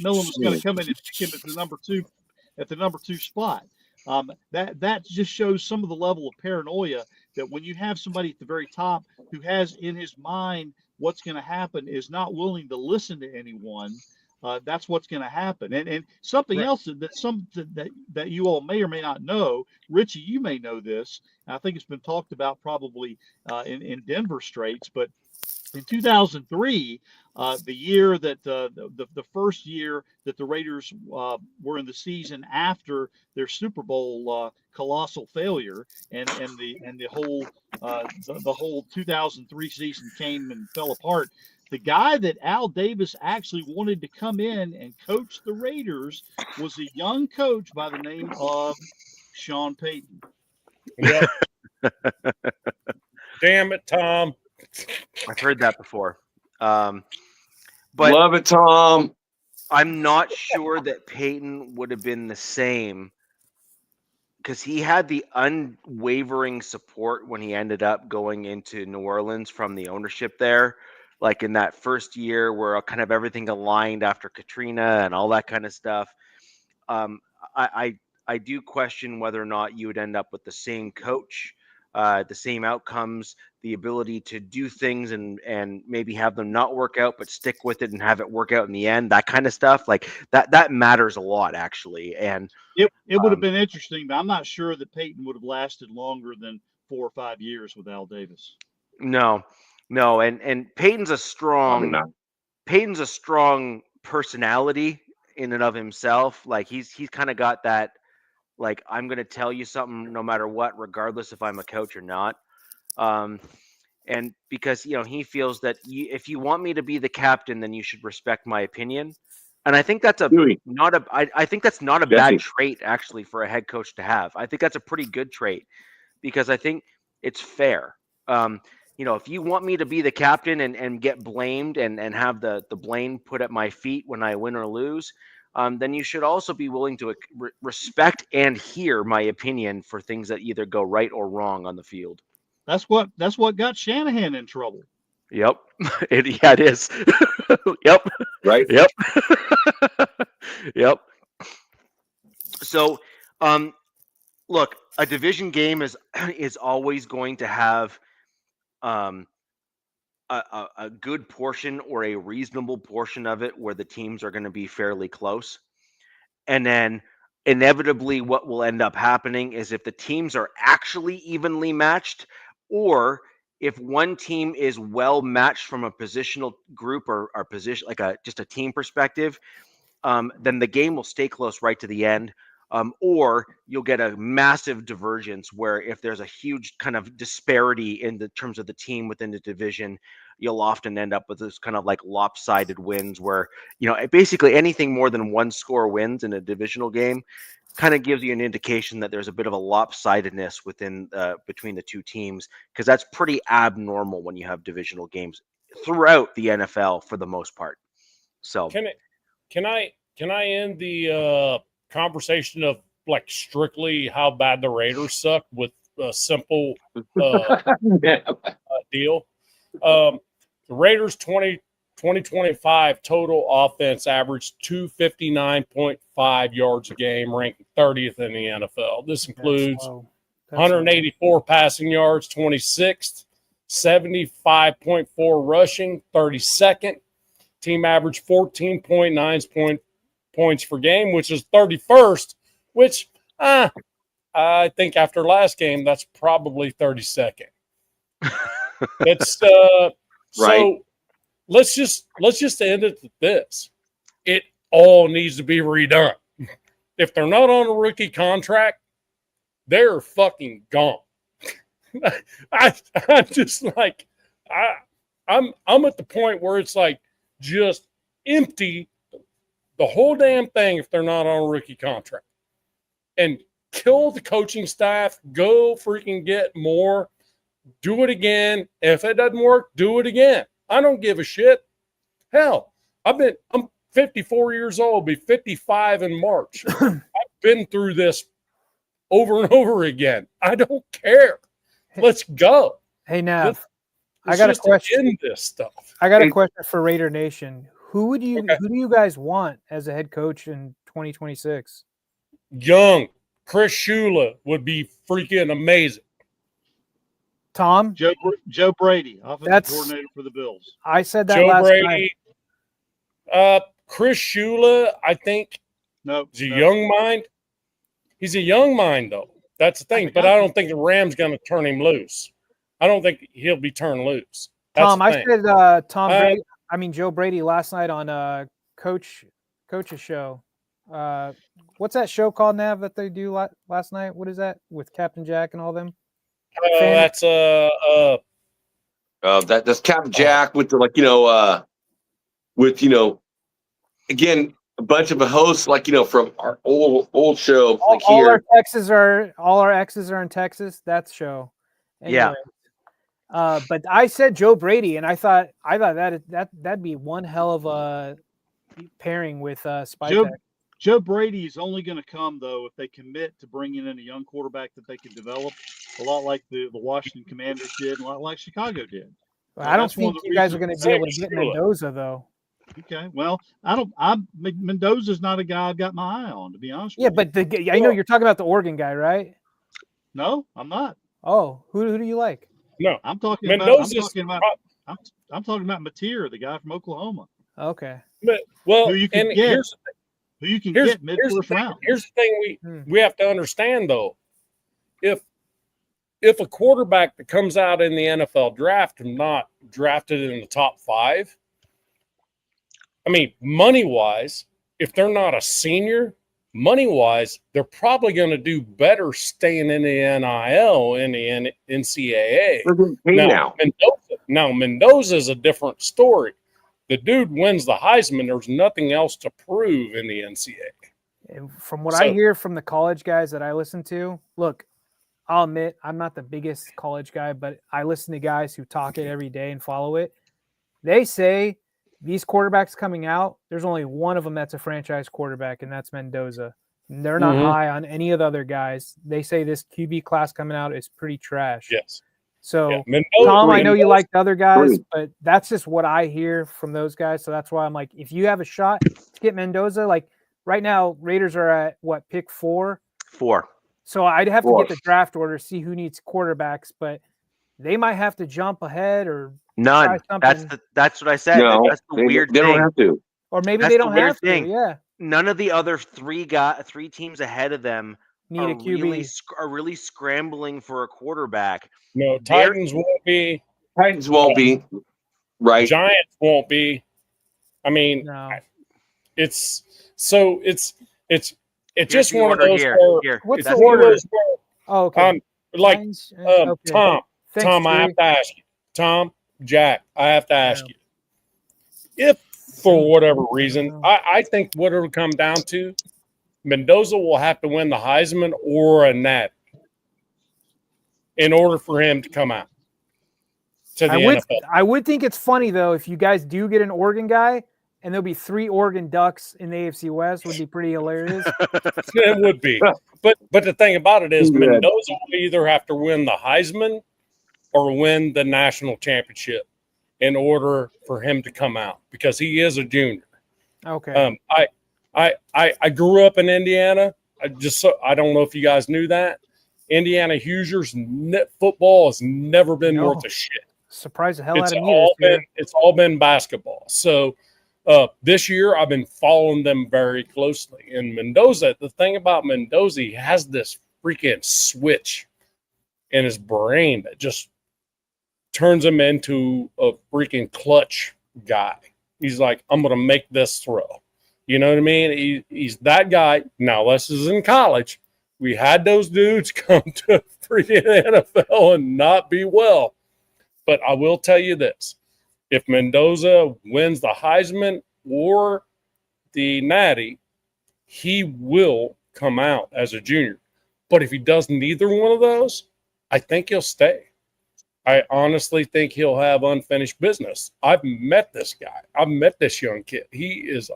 Millen was going to come in and pick him at the number two spot. That just shows some of the level of paranoia that when you have somebody at the very top who has in his mind what's going to happen, is not willing to listen to anyone. That's what's going to happen. And something else that you all may or may not know, Richie, you may know this. I think it's been talked about probably in Denver Straits, but in 2003, the year that the first year that the Raiders were in the season after their Super Bowl colossal failure, and the whole 2003 season came and fell apart. The guy that Al Davis actually wanted to come in and coach the Raiders was a young coach by the name of Sean Payton. Yep. Damn it, Tom. I've heard that before. But Love it, Tom. I'm not sure that Peyton would have been the same, because he had the unwavering support when he ended up going into New Orleans from the ownership there. Like in that first year where kind of everything aligned after Katrina and all that kind of stuff. I do question whether or not you would end up with the same coach, the same outcomes, the ability to do things and maybe have them not work out, but stick with it and have it work out in the end. That kind of stuff, like that matters a lot, actually. And it would have been interesting, but I'm not sure that Peyton would have lasted longer than 4 or 5 years with Al Davis. No, and Peyton's a strong personality in and of himself. Like he's kind of got that, like, I'm going to tell you something no matter what, regardless if I'm a coach or not. And because, he feels that if you want me to be the captain, then you should respect my opinion. And I think that's I think that's not a bad trait, actually, for a head coach to have. I think that's a pretty good trait, because I think it's fair. If you want me to be the captain and get blamed and have the blame put at my feet when I win or lose, then you should also be willing to respect and hear my opinion for things that either go right or wrong on the field. That's what got Shanahan in trouble. Yep. It is. Yep. Right. Yep. Yep. So, look, a division game is always going to have a good portion or a reasonable portion of it where the teams are going to be fairly close. And then inevitably what will end up happening is if the teams are actually evenly matched, or if one team is well matched from a positional group or position, like just a team perspective, then the game will stay close right to the end. Or you'll get a massive divergence where if there's a huge kind of disparity in the terms of the team within the division, you'll often end up with this kind of like lopsided wins where, basically anything more than one score wins in a divisional game kind of gives you an indication that there's a bit of a lopsidedness between the two teams, because that's pretty abnormal when you have divisional games throughout the NFL for the most part. So can I end the conversation of like strictly how bad the Raiders suck with a simple deal? The Raiders 2025 total offense averaged 259.5 yards a game, ranked 30th in the NFL. This includes 184 passing yards, 26th, 75.4 rushing, 32nd. Team average 14.9 points per game, which is 31st, which I think after last game, that's probably 32nd. That's Right. so. Let's just end it with this. It all needs to be redone. If they're not on a rookie contract, they're fucking gone. I'm just like, I'm at the point where it's like just empty the whole damn thing if they're not on a rookie contract, and kill the coaching staff. Go freaking get more. Do it again. If it doesn't work, do it again. I don't give a shit. Hell, I'm 54 years old, be 55 in March. I've been through this over and over again. I don't care. Let's go. Hey, Nav, Let's I got a just question. end this stuff. I got a Hey. question for Raider Nation. Who do you guys want as a head coach in 2026? Young Chris Shula would be freaking amazing. Tom, Joe Brady, offensive That's- coordinator for the Bills. I said that Joe last Brady, night. Chris Shula, I think No, he's a young mind. He's a young mind, though. That's the thing. But I don't think the Rams going to turn him loose. I don't think he'll be turned loose. That's Tom, the I thing. said Joe Brady last night on Coach's show. What's that show called, Nav, that they do last night? What is that with Captain Jack and all them? That's That's Captain Jack with the again, a bunch of hosts from our old show All our exes are in Texas. That show. Yeah. But I said Joe Brady, and I thought that'd be one hell of a pairing with Spytek. Joe Brady is only going to come, though, if they commit to bringing in a young quarterback that they can develop, a lot like the Washington Commanders did, and a lot like Chicago did. I don't think you guys are going to be able to get Mendoza, though. Okay, well, Mendoza's not a guy I've got my eye on, to be honest. Yeah, with but I know you're talking about the Oregon guy, right? No, I'm not. Oh, who do you like? no. I'm talking Mendoza's about. I'm talking about Mateer, the guy from Oklahoma. Okay. Who you can get? Who you can get mid first round? Here's the thing we have to understand, though. If a quarterback that comes out in the NFL draft and not drafted in the top 5, I mean, money-wise, if they're not a senior, money-wise, they're probably going to do better staying in the NIL in the NCAA. Now, Mendoza is a different story. The dude wins the Heisman. There's nothing else to prove in the NCAA. And from what I hear from the college guys that I listen to, look, I'll admit I'm not the biggest college guy, but I listen to guys who talk it every day and follow it. They say these quarterbacks coming out, there's only one of them that's a franchise quarterback, and that's Mendoza. And they're not high on any of the other guys. They say this QB class coming out is pretty trash. Yes. So, Tom, I know you like the other guys, but that's just what I hear from those guys. So that's why I'm like, if you have a shot to get Mendoza, like right now, Raiders are at pick 4? 4. So I'd have to get the draft order, see who needs quarterbacks, but they might have to jump ahead or none. That's what I said. No, that's the weird they thing. don't have to. Or maybe That's they don't the weird have thing. to. Yeah. None of the other three teams ahead of them Need a QB. are really scrambling for a quarterback. No, Titans won't be. Titans won't be. Right. Giants won't be. I mean, No. it's just Here's the one of order those. here. What's It's the one of order? those where, Oh, okay. like Titans, okay. Tom, Thanks, I have Drew. to ask you. Tom, Jack, I have to ask you. If for whatever reason, I think what it'll come down to, Mendoza will have to win the Heisman or a Natty in order for him to come out to the NFL. I would think it's funny though if you guys do get an Oregon guy and there'll be 3 Oregon Ducks in the AFC West. Would be pretty hilarious. It would be, but the thing about it is Mendoza will either have to win the Heisman or win the national championship in order for him to come out because he is a junior. Okay. I grew up in Indiana. I don't know if you guys knew that. Indiana Hoosiers football has never been worth a shit. Surprised the hell out of me. It's all been basketball. So this year I've been following them very closely. And Mendoza, the thing about Mendoza, he has this freaking switch in his brain that just turns him into a freaking clutch guy. He's like, I'm going to make this throw. You know what I mean? He's that guy. Now, this is in college. We had those dudes come to freaking NFL and not be well. But I will tell you this. If Mendoza wins the Heisman or the Natty, he will come out as a junior. But if he does neither one of those, I think he'll stay. I honestly think he'll have unfinished business. I've met this guy. I've met this young kid. He is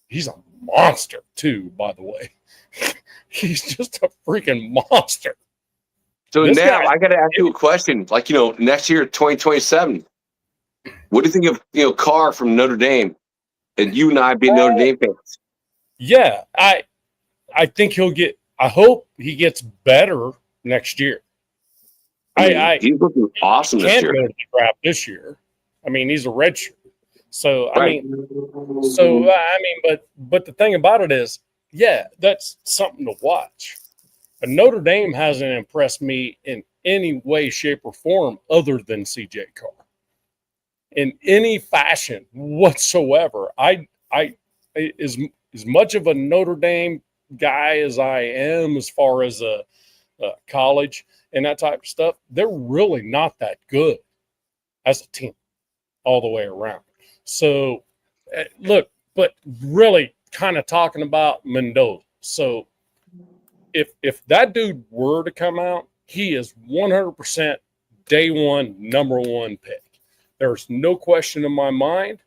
he's a monster too, by the way. He's just a freaking monster. So This now guy- I got to ask you a question. Like, next year, 2027, what do you think of, Carr from Notre Dame? And you and I being Notre Dame fans. Yeah, I think I hope he gets better next year. He's looking awesome this Can't year. go to the draft this year. I mean, he's a redshirt. So Right. but the thing about it is, yeah, that's something to watch. But Notre Dame hasn't impressed me in any way, shape, or form other than CJ Carr. In any fashion whatsoever. As much of a Notre Dame guy as I am as far as a college and that type of stuff, they're really not that good as a team all the way around. So, look, but really kind of talking about Mendoza. So, if that dude were to come out, he is 100% day one, number one pick. There's no question in my mind.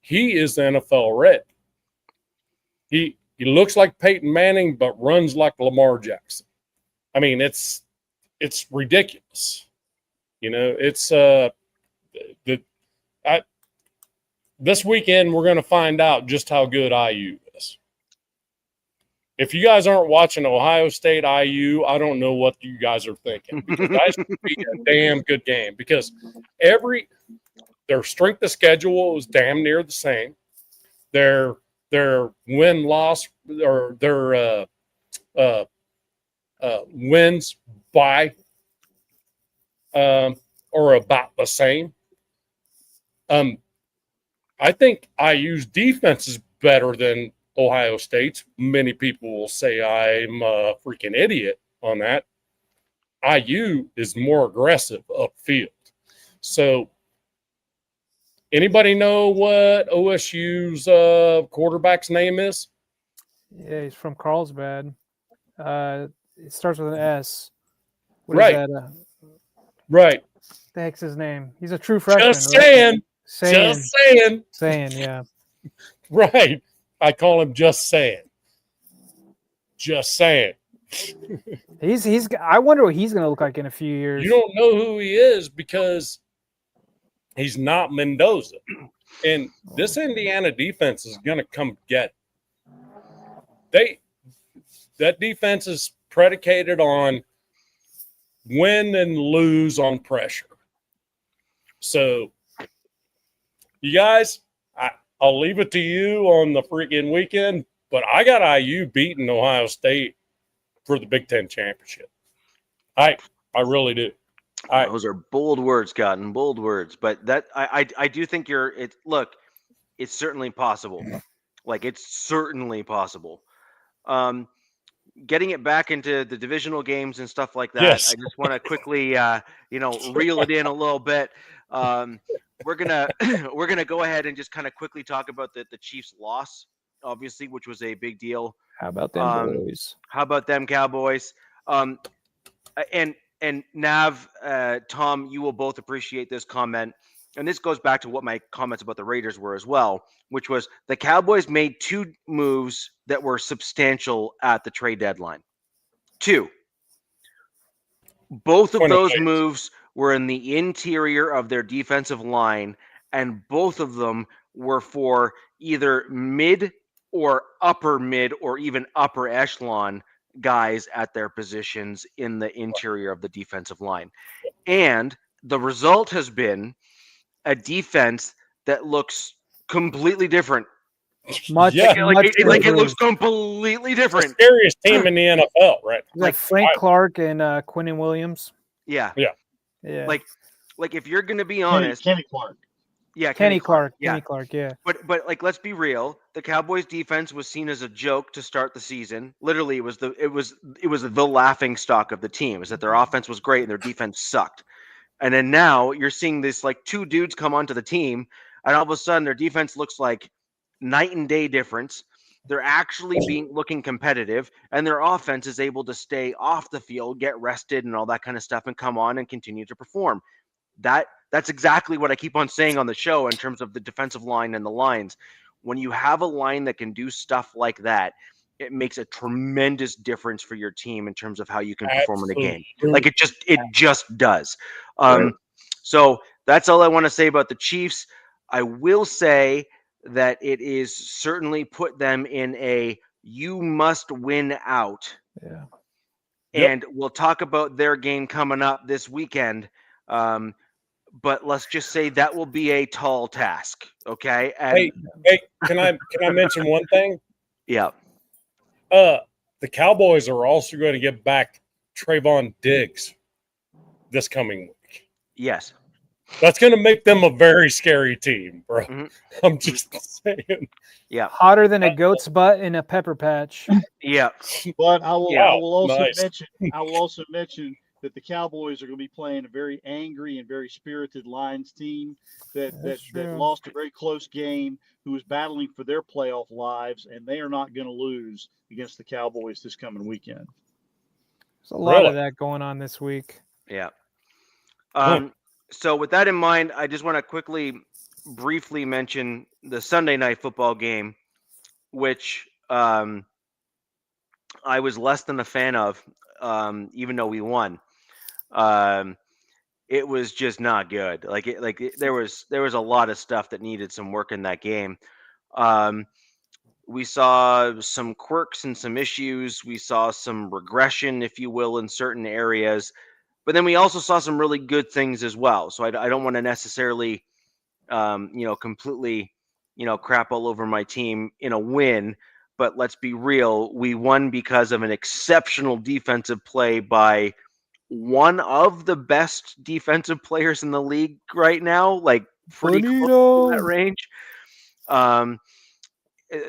He is NFL ready. He looks like Peyton Manning, but runs like Lamar Jackson. I mean, it's ridiculous. It's this weekend we're going to find out just how good IU is. If you guys aren't watching Ohio State IU, I don't know what you guys are thinking, because that should be a damn good game, because their strength of schedule is damn near the same. Their win-loss or their wins by are about the same. I think IU's defense is better than Ohio State's. Many people will say I'm a freaking idiot on that. IU is more aggressive upfield. So, anybody know what OSU's quarterback's name is? Yeah, he's from Carlsbad. It starts with an S. What Right. is that? Right. What the heck's his name? He's a true freshman. Just saying. Saying. Just saying. Saying, yeah. Right. I call him just saying. Just saying. He's. I wonder what he's going to look like in a few years. You don't know who he is because he's not Mendoza. And this Indiana defense is going to come get him. That defense is predicated on win and lose on pressure. So, you guys, I'll leave it to you on the freaking weekend, but I got IU beating Ohio State for the Big Ten championship. I really do. Those are bold words, Cotton. Bold words. But that I do think it's certainly possible. Like, it's certainly possible. Getting it back into the divisional games and stuff like that. Yes. I just want to quickly reel it in a little bit. We're gonna go ahead and just kind of quickly talk about the Chiefs' loss, obviously, which was a big deal. How about them boys? How about them Cowboys? And Nav, Tom, you will both appreciate this comment. And this goes back to what my comments about the Raiders were as well, which was the Cowboys made two moves that were substantial at the trade deadline. Two. Both of those moves were in the interior of their defensive line, and both of them were for either mid or upper mid or even upper echelon guys at their positions in the interior of the defensive line. And the result has been a defense that looks completely different. It looks completely different. The scariest team in the NFL, right? Like Frank Clark and Quinnen Williams. Yeah. Yeah. Like if you're going to be Kenny, honest, Kenny Clark. yeah, Kenny Clark. yeah. Kenny Clark. Yeah. But like let's be real, the Cowboys defense was seen as a joke to start the season. Literally, it was the laughing stock of the team. Is that their offense was great and their defense sucked. And then now you're seeing this like two dudes come onto the team, and all of a sudden their defense looks like night and day difference. They're actually looking competitive, and their offense is able to stay off the field, get rested, and all that kind of stuff, and come on and continue to perform. That's exactly what I keep on saying on the show in terms of the defensive line and the lines. When you have a line that can do stuff like that, it makes a tremendous difference for your team in terms of how you can perform in a game. Like it just does. Right. So that's all I want to say about the Chiefs. I will say that it is certainly put them in a you must win out. Yeah. And we'll talk about their game coming up this weekend. But let's just say that will be a tall task. Okay. And Hey, can I mention one thing? yeah. The Cowboys are also going to get back Trayvon Diggs this coming week. Yes. That's going to make them a very scary team, bro. Mhm. I'm just saying. Yeah. Hotter than a goat's butt in a pepper patch. Yeah. But I will also nice. mention that the Cowboys are going to be playing a very angry and very spirited Lions team that lost a very close game, who is battling for their playoff lives, and they are not going to lose against the Cowboys this coming weekend. There's a lot of that going on this week. Yeah. So with that in mind, I just want to briefly mention the Sunday night football game, which I was less than a fan of, even though we won. It was just not good. There was a lot of stuff that needed some work in that game. We saw some quirks and some issues. We saw some regression, if you will, in certain areas. But then we also saw some really good things as well. So I don't want to necessarily, completely, crap all over my team in a win. But let's be real. We won because of an exceptional defensive play by one of the best defensive players in the league right now, like pretty close to that range.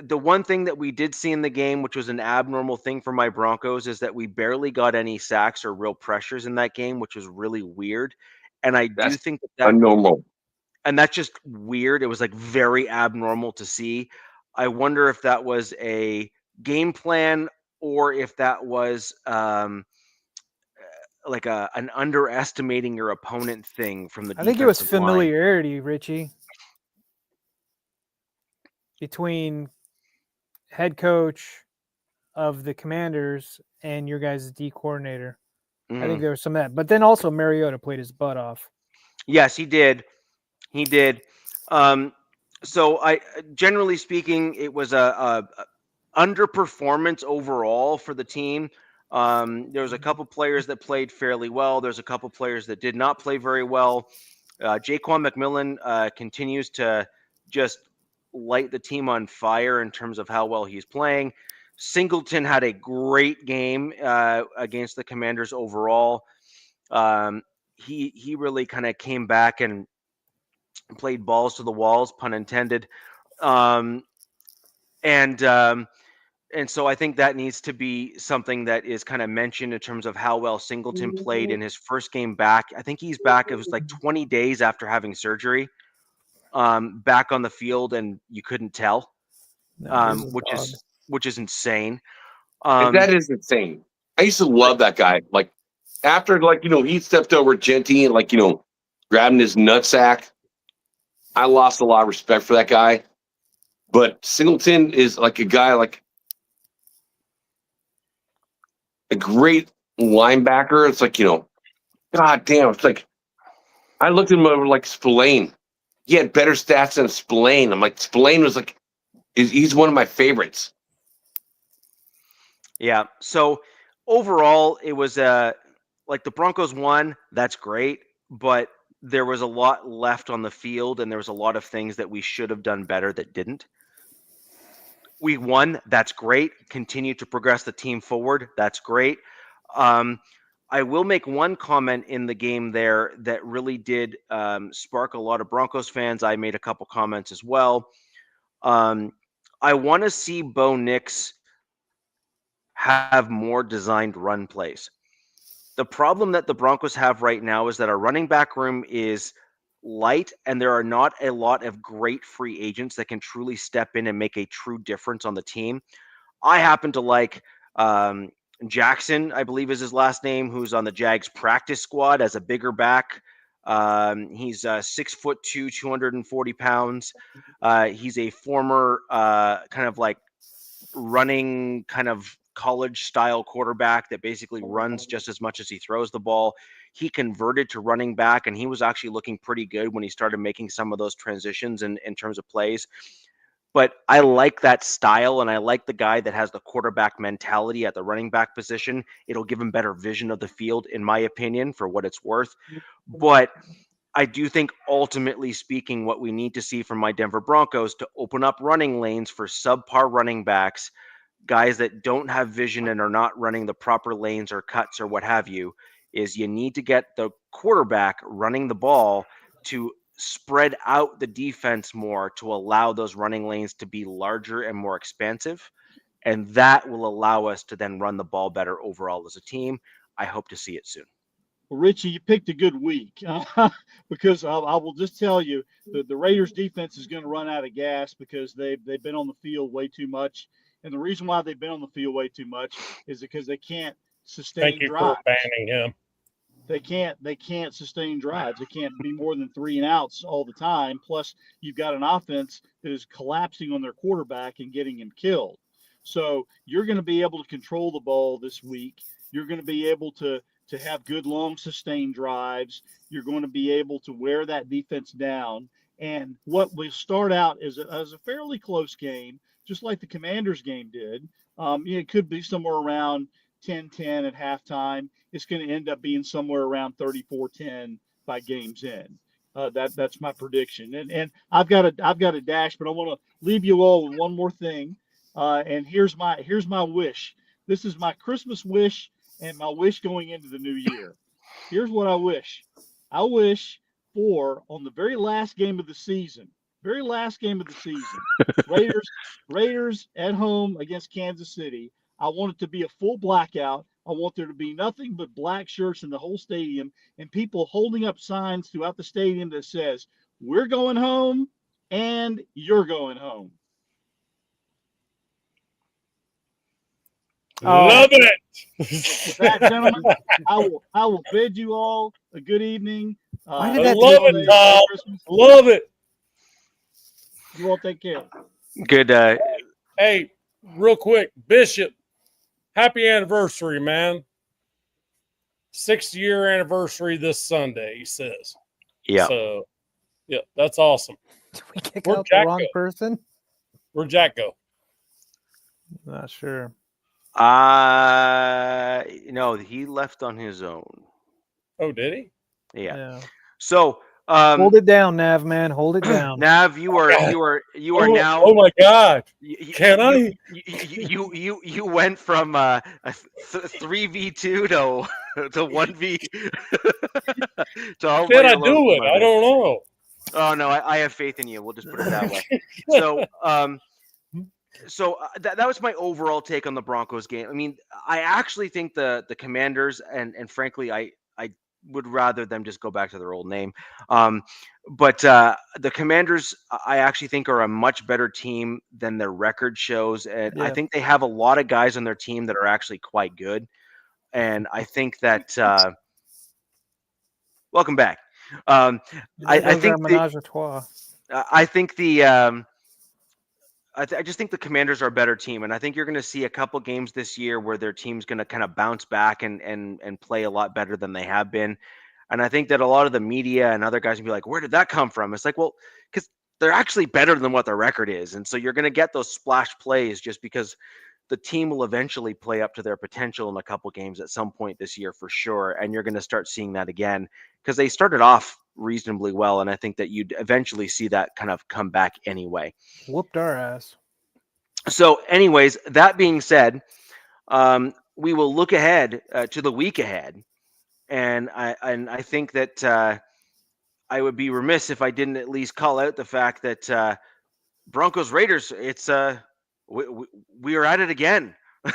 The one thing that we did see in the game, which was an abnormal thing for my Broncos, is that we barely got any sacks or real pressures in that game, which was really weird. And I do think that abnormal. And that's just weird. It was like very abnormal to see. I wonder if that was a game plan or if that was like an underestimating your opponent thing from the I think it was defensive line. familiarity, Richie, between head coach of the Commanders and your guys' D coordinator. I think there was some of that. But then also Mariota played his butt off. Yes, he did. He did. So I, generally speaking, it was a underperformance overall for the team. There was a couple players that played fairly well. There's a couple players that did not play very well. Jaquan McMillan continues to just light the team on fire in terms of how well he's playing. Singleton had a great game against the Commanders overall. He really kind of came back and played balls to the walls, pun intended. And so I think that needs to be something that is kind of mentioned in terms of how well Singleton played in his first game back. I think he's back. It was like 20 days after having surgery, back on the field, and you couldn't tell, which is insane. That is insane. I used to love that guy. Like after, he stepped over Genty and grabbing his nutsack. I lost a lot of respect for that guy. But Singleton is like a guy, like a great linebacker. It's like, God damn. It's like, I looked at him over like Spillane. He had better stats than Spillane. I'm like, Spillane was like, he's one of my favorites. Yeah. So overall, it was like the Broncos won. That's great. But there was a lot left on the field, and there was a lot of things that we should have done better that didn't. We won. That's great. Continue to progress the team forward. That's great. I will make one comment in the game there that really did spark a lot of Broncos fans. I made a couple comments as well. I want to see Bo Nix have more designed run plays. The problem that the Broncos have right now is that our running back room is light, and there are not a lot of great free agents that can truly step in and make a true difference on the team. I happen to like Jackson, I believe is his last name, who's on the Jags practice squad as a bigger back. He's 6'2", 240 pounds. He's a former kind of like running kind of college style quarterback that basically runs just as much as he throws the ball. He converted to running back, and he was actually looking pretty good when he started making some of those transitions in terms of plays. But I like that style, and I like the guy that has the quarterback mentality at the running back position. It'll give him better vision of the field, in my opinion, for what it's worth. But I do think, ultimately speaking, what we need to see from my Denver Broncos to open up running lanes for subpar running backs, guys that don't have vision and are not running the proper lanes or cuts or what have you, is you need to get the quarterback running the ball to spread out the defense more to allow those running lanes to be larger and more expansive. And that will allow us to then run the ball better overall as a team. I hope to see it soon. Well, Richie, you picked a good week because I will just tell you the Raiders defense is going to run out of gas because they've been on the field way too much. And the reason why they've been on the field way too much is because they can't sustain Thank you drives. for banning him. They can't sustain drives. They can't be more than 3 and outs all the time. Plus, you've got an offense that is collapsing on their quarterback and getting him killed. So you're going to be able to control the ball this week. You're going to be able to have good long sustained drives. You're going to be able to wear that defense down. And what will start out as a fairly close game, just like the Commanders game did. It could be somewhere around 10-10 at halftime. It's going to end up being somewhere around 34-10 by game's end. That's my prediction. And I've got a dash, but I want to leave you all with one more thing. And here's my wish. This is my Christmas wish and my wish going into the new year. Here's what I wish. I wish for, on the very last game of the season, Raiders at home against Kansas City, I want it to be a full blackout. I want there to be nothing but black shirts in the whole stadium and people holding up signs throughout the stadium that says, "We're going home and you're going home." Love it. With that, gentlemen, I will bid you all a good evening. Why did that love it, Tom. Love it. You all take care. Good. Hey, real quick, Bishop, happy anniversary, man. 6th-year anniversary this Sunday, he says. Yeah. So, yeah, that's awesome. Did we kick Where'd out the Jack wrong go? person? Where'd Jack go? Not sure. No, he left on his own. Oh, did he? Yeah. So, Hold it down, Nav, man. Hold it down. Nav, you are now. Oh my God! Can I? You went from a 3v2 to 1v. Can I do it? I don't know. Oh no, I have faith in you. We'll just put it that way. So, that was my overall take on the Broncos game. I mean, I actually think the Commanders and frankly, I would rather them just go back to their old name. But the Commanders, I actually think, are a much better team than their record shows. And I think they have a lot of guys on their team that are actually quite good. And I think that welcome back. I just think the Commanders are a better team, and I think you're going to see a couple games this year where their team's going to kind of bounce back and play a lot better than they have been. And I think that a lot of the media and other guys will be like, "Where did that come from?" It's like, well, because they're actually better than what their record is, and so you're going to get those splash plays just because the team will eventually play up to their potential in a couple games at some point this year for sure, and you're going to start seeing that again because they started off reasonably well, and I think that you'd eventually see that kind of come back anyway. Whooped our ass. So anyways, that being said, we will look ahead to the week ahead, and I think that I would be remiss if I didn't at least call out the fact that Broncos Raiders. It's we are at it again. It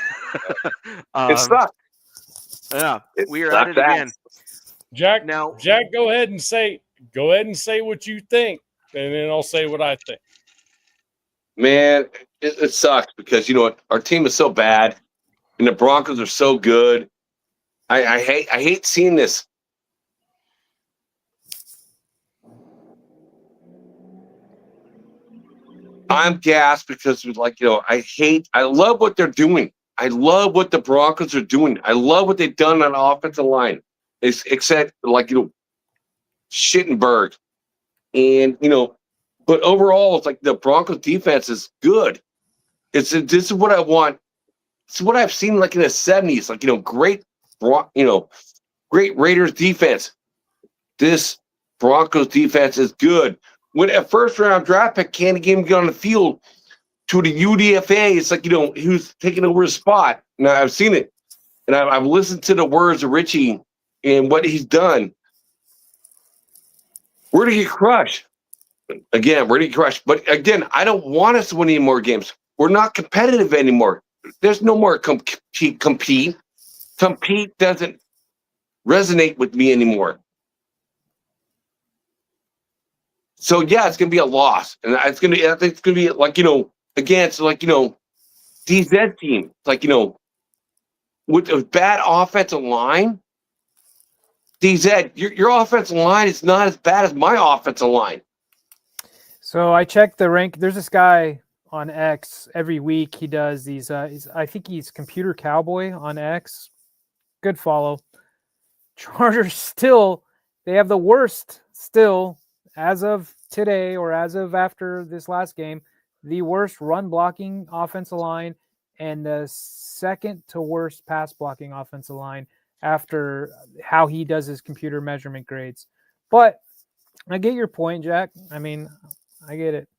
um, sucks. yeah, It we are at sucks it again. Jack, Now, go ahead and say what you think, and then I'll say what I think. Man, it sucks because you know what? Our team is so bad, and the Broncos are so good. I hate seeing this. I'm gassed because I love what they're doing. I love what the Broncos are doing. I love what they've done on the offensive line. Except Schittenberg. And but overall it's like the Broncos defense is good. This is what I want. It's what I've seen like in the 70s, great Raiders defense. This Broncos defense is good. When a first round draft pick can't even get on the field to the UDFA, it's like, he was taking over his spot. Now I've seen it. And I've listened to the words of Richie and what he's done. We're going to get crushed. Again, we're going to get crushed. But again, I don't want us to win any more games. We're not competitive anymore. There's no more compete. Compete doesn't resonate with me anymore. So yeah, it's gonna be a loss, and I think it's gonna be against DZ team, with a bad offensive line. DZ, your offensive line is not as bad as my offensive line. So I checked the rank. There's this guy on X every week. He does these. I think he's Computer Cowboy on X. Good follow. Chargers still, they have the worst still as of today or as of after this last game, the worst run blocking offensive line and the second to worst pass blocking offensive line after how he does his computer measurement grades. But I get your point, Jack. I mean, I get it.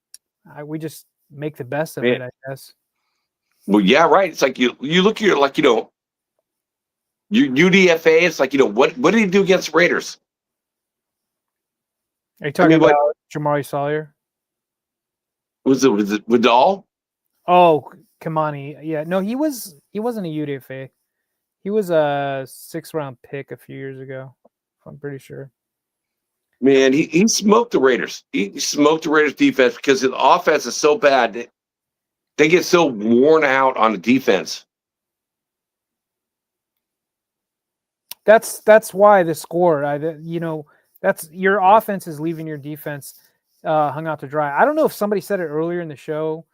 We just make the best of it, I guess. Well, yeah, right. It's like you look at your UDFA. It's like what did he do against Raiders? Are you talking about Jamari Sawyer? Was it Vidal? Oh, Kamani. Yeah, no, he wasn't a UDFA. He was a 6th round pick a few years ago. I'm pretty sure. Man, he smoked the Raiders. He smoked the Raiders defense because the offense is so bad. They get so worn out on the defense. That's why the score. That's your offense is leaving your defense hung out to dry. I don't know if somebody said it earlier in the show.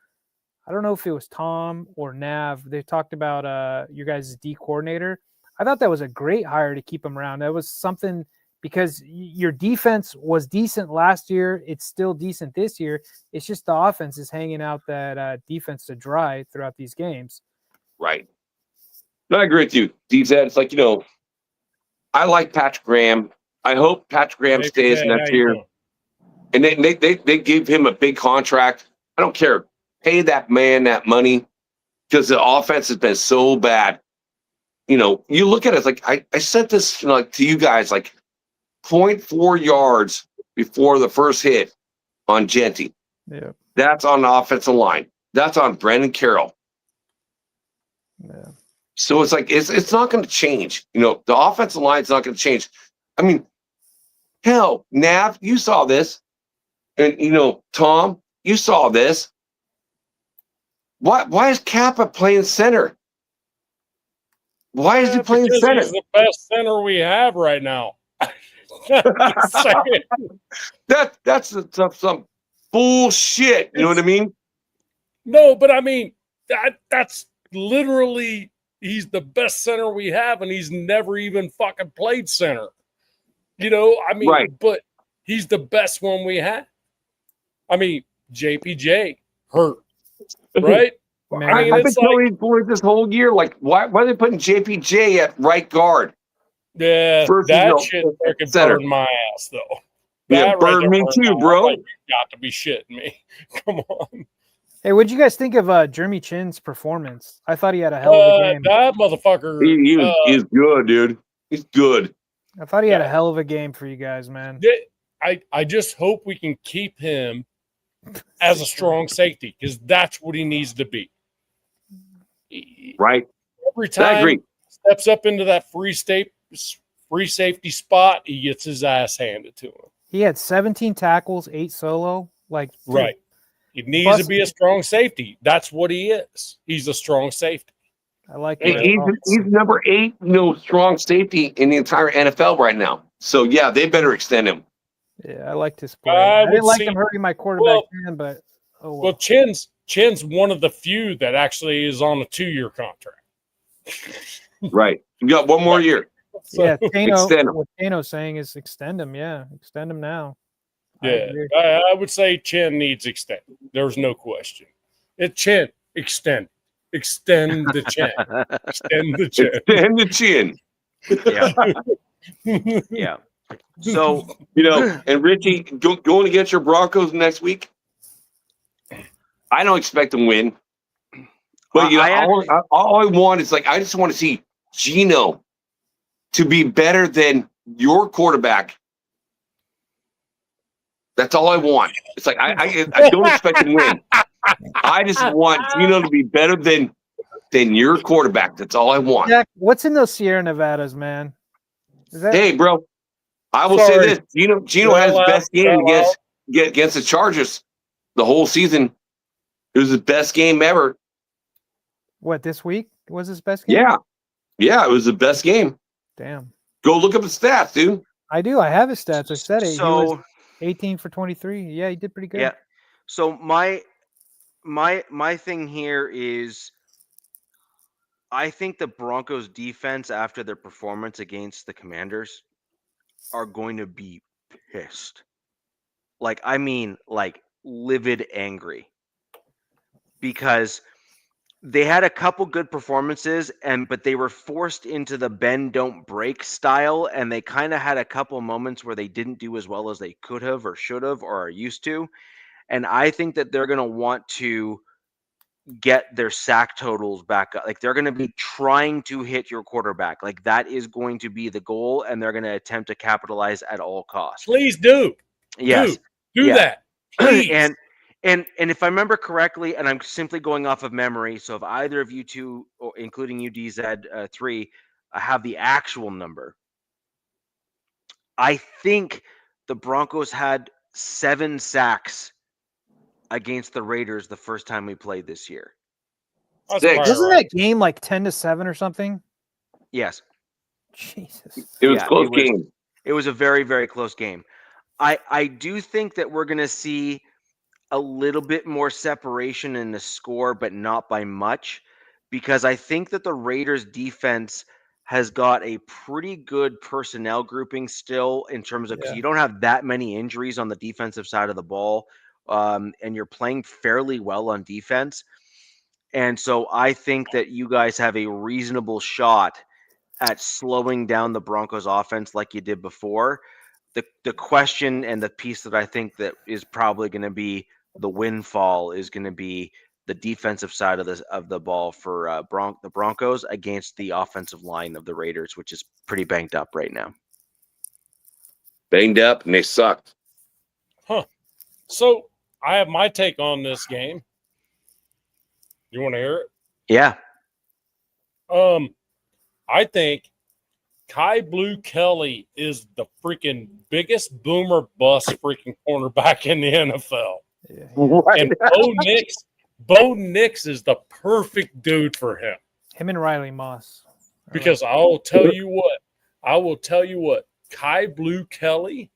I don't know if it was Tom or Nav. They talked about your guys' D coordinator. I thought that was a great hire to keep him around. That was something because your defense was decent last year. It's still decent this year. It's just the offense is hanging out that defense to dry throughout these games. Right. No, I agree with you. DZ, it's like, I like Patrick Graham. I hope Patrick Graham stays next year. And they give him a big contract. I don't care. Pay that man that money because the offense has been so bad. You look at it, it's like I said this to you guys, 0.4 yards before the first hit on Genty. Yeah. That's on the offensive line. That's on Brendan Carroll. Yeah. So it's like it's not going to change. The offensive line is not going to change. I mean, hell, Nav, you saw this, and Tom, you saw this. Why is Kappa playing center? Why is he playing center? He's the best center we have right now. That's some bullshit. You know what I mean? No, but I mean that's literally he's the best center we have, and he's never even fucking played center. Right. But he's the best one we have. I mean, JPJ hurt, right? I've been telling you this whole year, why are they putting JPJ at right guard? Yeah, that shit freaking burned my ass, though. Yeah, burned me too, bro. You got to be shitting me. Come on. Hey, what'd you guys think of Jeremy Chin's performance? I thought he had a hell of a game. That motherfucker. He's good, dude. He's good. I thought he had a hell of a game for you guys, man. I just hope we can keep him as a strong safety because that's what he needs to be. Right. Every I time agree. he steps up into that free safety spot, he gets his ass handed to him. He had 17 tackles, 8 solo. Like, dude, Right. He needs to be a strong safety. That's what he is. He's a strong safety. I like Hey, it. he's number 8, strong safety in the entire NFL right now. So yeah, they better extend him. Yeah, I liked his play. I I didn't would like see- him hurting my quarterback hand, but Well, Chin's one of the few that actually is on a 2-year contract. Right. You got one more year. So, yeah, extend him. what Tano's saying is extend him. Yeah, extend him now. yeah, I would say Chin needs extend. There's no question. Chin, extend the chin. Extend the chin. Extend the chin. Yeah. Yeah. So, and Richie, going against your Broncos next week, I don't expect them to win. But all I want is I just want to see Geno to be better than your quarterback. That's all I want. It's like I don't expect him to win. I just want Geno to be better than your quarterback. That's all I want. Jack, what's in those Sierra Nevadas, man? Hey, bro, I will say this: Geno has his best game against the Chargers the whole season. It was his best game ever. What, this week was his best game? Yeah, it was the best game. Damn. Go look up his stats, dude. I do. I have his stats. I said it. So, he was 18 for 23. Yeah, he did pretty good. Yeah. So my thing here is I think the Broncos defense after their performance against the Commanders are going to be pissed. Like livid angry. Because they had a couple good performances but they were forced into the bend don't break style, and they kind of had a couple moments where they didn't do as well as they could have or should have or are used to. And I think that they're going to want to get their sack totals back up. Like, they're going to be trying to hit your quarterback. Like, that is going to be the goal, and they're going to attempt to capitalize at all costs. Please do. Yes. Do that. Please. And if I remember correctly, and I'm simply going off of memory, so if either of you two, or including you, DZ3, have the actual number, I think the Broncos had 7 sacks against the Raiders the first time we played this year. Wasn't that game like 10-7 or something? Yes. Jesus. It was a close game. It was a very, very close game. I do think that we're going to see a little bit more separation in the score, but not by much, because I think that the Raiders defense has got a pretty good personnel grouping still, in terms of, because you don't have that many injuries on the defensive side of the ball, and you're playing fairly well on defense. And so I think that you guys have a reasonable shot at slowing down the Broncos offense like you did before. The question and the piece that I think that is probably going to be the windfall is going to be the defensive side of the ball for the Broncos against the offensive line of the Raiders, which is pretty banged up right now. Banged up, and they sucked. Huh. So I have my take on this game. You want to hear it? Yeah. I think Kai Blue Kelly is the freaking biggest boomer bust freaking cornerback in the NFL. Yeah. Right. And Bo Nix is the perfect dude for him. Him and Riley Moss. Because I will tell you what, Kai Blue Kelly,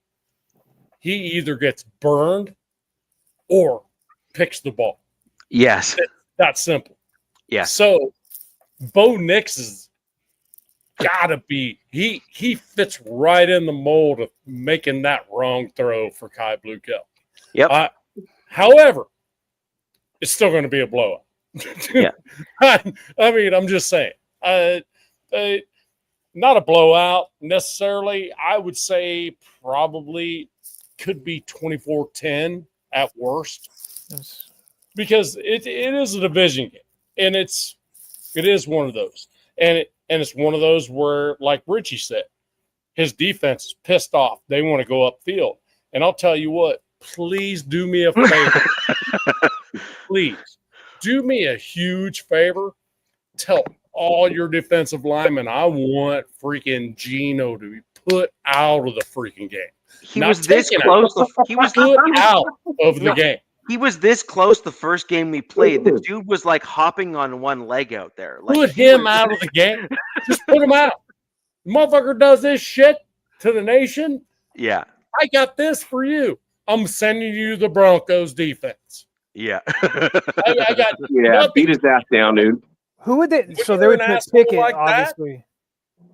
he either gets burned or picks the ball. Yes. That's simple. Yeah. So Bo Nix is gotta be he fits right in the mold of making that wrong throw for Kai Blue Kelly. Yep. However, it's still going to be a blowout. Yeah. I mean, I'm just saying. Not a blowout necessarily. I would say probably could be 24-10 at worst, because it is a division game, and it is one of those, and it's one of those where, like Richie said, his defense is pissed off. They want to go upfield. And I'll tell you what, please do me a favor. Please do me a huge favor. Tell all your defensive linemen I want freaking Gino to be put out of the freaking game. He Not was this taken close. out. He was Put out of the game. He was this close the first game we played. The dude was like hopping on one leg out there. Like, Put him out of the game. Just put him out. Motherfucker does this shit to the nation. Yeah. I got this for you. I'm sending you the Broncos defense. Yeah. I got beat his ass down, dude. Who would they? When So you're they would an put asshole Pickett, like that, obviously.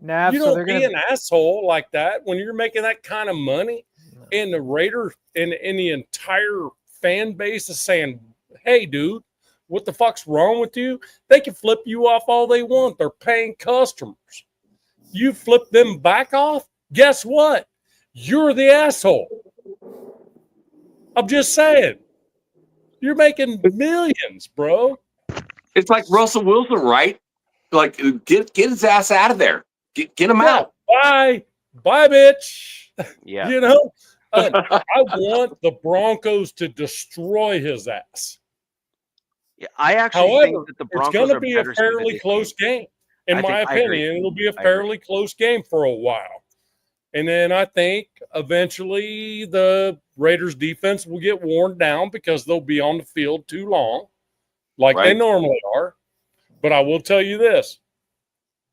Nav, You so don't they're be gonna. an asshole like that when you're making that kind of money, and the Raiders and the entire fan base is saying, "Hey, dude, what the fuck's wrong with you?" They can flip you off all they want. They're paying customers. You flip them back off. Guess what? You're the asshole. I'm just saying. You're making millions, bro. It's like Russell Wilson, right? Like, get his ass out of there. Get him out. Bye, bitch. Yeah. You know, I want the Broncos to destroy his ass. Yeah, I actually However, think that the it's Broncos going to are be a better suited fairly this close game. In I my think- I agree. opinion, it'll be a I agree. fairly close game for a while. And then I think eventually the Raiders defense will get worn down because they'll be on the field too long, like they Right. normally are. But I will tell you this.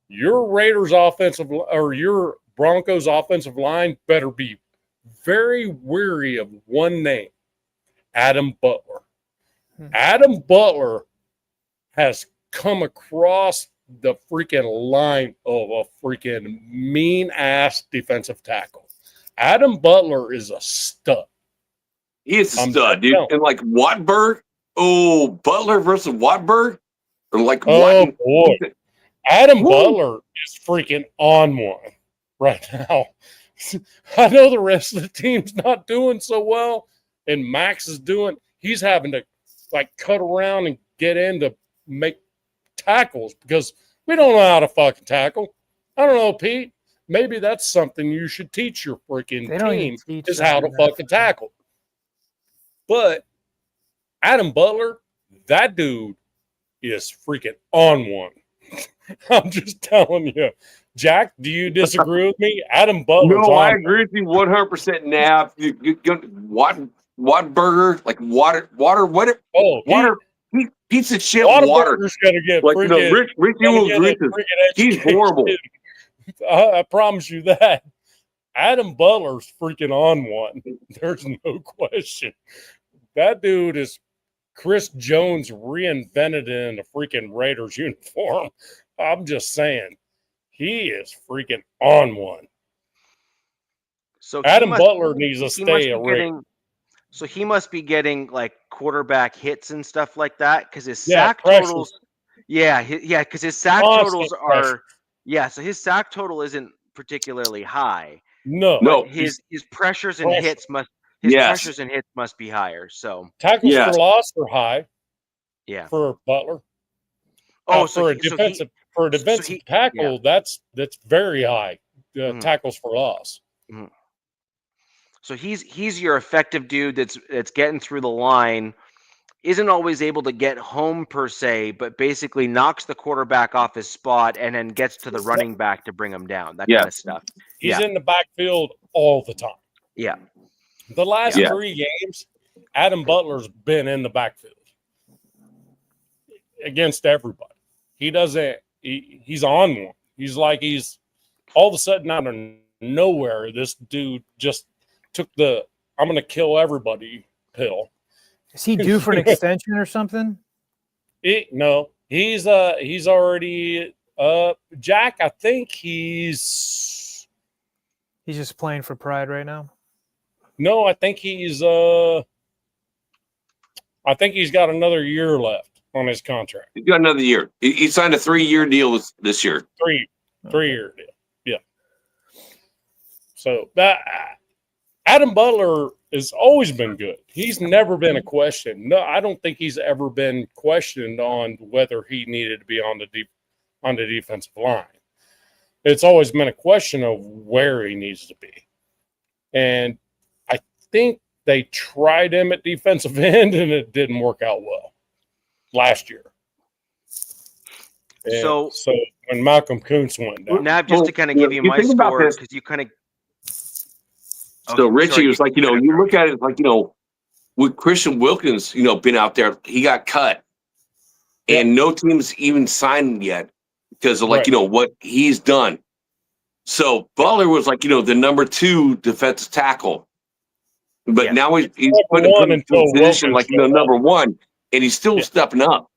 Your Raiders offensive or your Broncos offensive line better be very wary of one name, Adam Butler. Adam Butler has come across the freaking line of a freaking mean-ass defensive tackle. Adam Butler is a stud. He is a I'm stud, dude. telling. And like Wattenberg, Butler versus Wattenberg, or like Oh, Watten. boy. Adam Woo. Butler is freaking on one right now. I know the rest of the team's not doing so well, and Max is doing – he's having to, like, cut around and get in to make tackles because we don't know how to fucking tackle. I don't know, Pete. Maybe that's something you should teach your freaking They don't team even teach is them how to that. fucking tackle. But Adam Butler, that dude is freaking on one. I'm just telling you. Jack, do you disagree with me? Adam Butler's No, I on. agree with you 100%. Nav, Wattenberger, like water, whatever, Oh, water, piece of shit, water. Waterburger's gonna get Like, you know, freaking. Ricky gonna will get agree a with freaking He's education. horrible. I promise you that. Adam Butler's freaking on one. There's no question. That dude is Chris Jones reinvented in a freaking Raiders uniform. I'm just saying. He is freaking on one. So Adam Butler needs to he must stay be a Raider. getting. So he must be getting like quarterback hits and stuff like that because his Yeah, sack pressure. totals. Yeah, because his sack Constant totals pressure. are. Yeah, so his sack total isn't particularly high. No. No, His pressures and pressure. hits must be higher. So Tackles Yes. for loss are high yeah. for Butler. Oh, For a defensive tackle, yeah. that's very high. Mhm. Tackles for loss. So he's your effective dude that's getting through the line, isn't always able to get home per se, but basically knocks the quarterback off his spot and then gets to the running back to bring him down. That kind of stuff. He's Yeah. in the backfield all the time. Yeah. The last Yeah. 3 games, Adam Butler's been in the backfield against everybody. He doesn't. He's on one. He's all of a sudden out of nowhere. This dude just took the "I'm going to kill everybody" pill. Is he due for an extension or something? No, he's already Jack. I think he's just playing for pride right now. no. I think he's got another year left on his contract. He's got another year. He signed a 3-year deal this year. 3-year deal. Yeah. So that Adam Butler has always been good. He's never been a question. No, I don't think he's ever been questioned on whether he needed to be on the defensive line. It's always been a question of where he needs to be. And I think they tried him at defensive end, and it didn't work out well last year. And So when Malcolm Kuntz went down. Nav, just to kind of give you my think about score, this. because you kind of. So Richie was like, you look at it like, with Christian Wilkins, been out there, he got cut. And no team's even signed him yet because of what he's done. So Butler was like, the number 2 defensive tackle. But now he's put him in a position like, number 1, and he's still stepping up.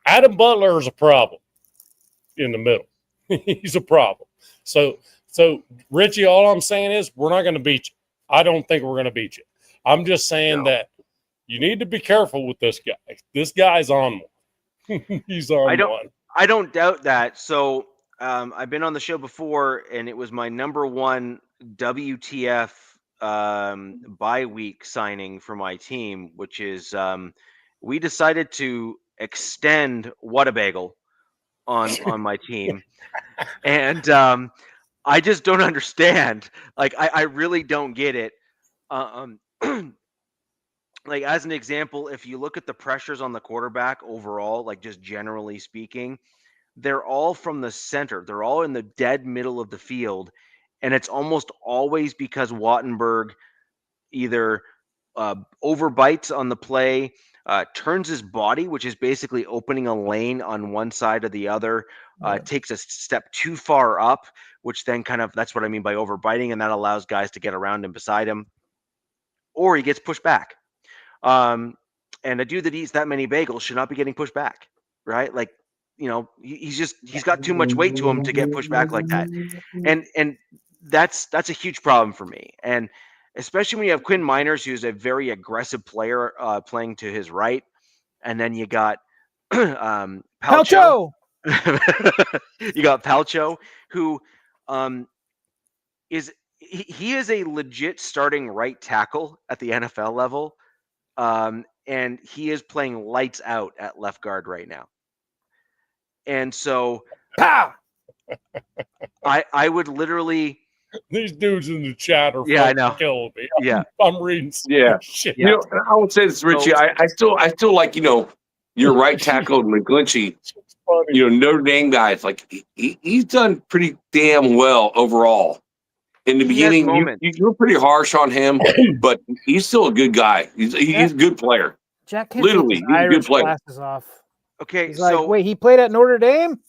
Adam Butler is a problem in the middle. He's a problem. So Richie, all I'm saying is we're not going to beat you. I don't think we're going to beat you. I'm just saying that you need to be careful with this guy. This guy's on one. He's on one. I don't doubt that. So I've been on the show before, and it was my number 1 WTF bye week signing for my team, which is we decided to extend Whatabaygle on my team. And I just don't understand. Like, I really don't get it. Like, as an example, if you look at the pressures on the quarterback overall, like just generally speaking, they're all from the center. They're all in the dead middle of the field. And it's almost always because Wattenberg either overbites on the play, turns his body, which is basically opening a lane on one side or the other, takes a step too far up, which then that's what I mean by overbiting, and that allows guys to get around him beside him, or he gets pushed back. And a dude that eats that many bagels should not be getting pushed back, right? Like, he's got too much weight to him to get pushed back like that. And that's a huge problem for me. And especially when you have Quinn Miners, who's a very aggressive player playing to his right. And then you got Palcho. You got Palcho, who is a legit starting right tackle at the NFL level. And he is playing lights out at left guard right now. And so I would literally. These dudes in the chat are I know. killing me. Yeah. I'm reading some shit. I would say this, Richie. I still like, your right tackle, McGlinchey, Notre Dame guys, like he's done pretty damn well overall. In the beginning, you were pretty harsh on him, but he's still a good guy. He's a good player. Jack can't Literally, take his he's a good Irish player. glasses off. Okay, He's so like, wait, he played at Notre Dame?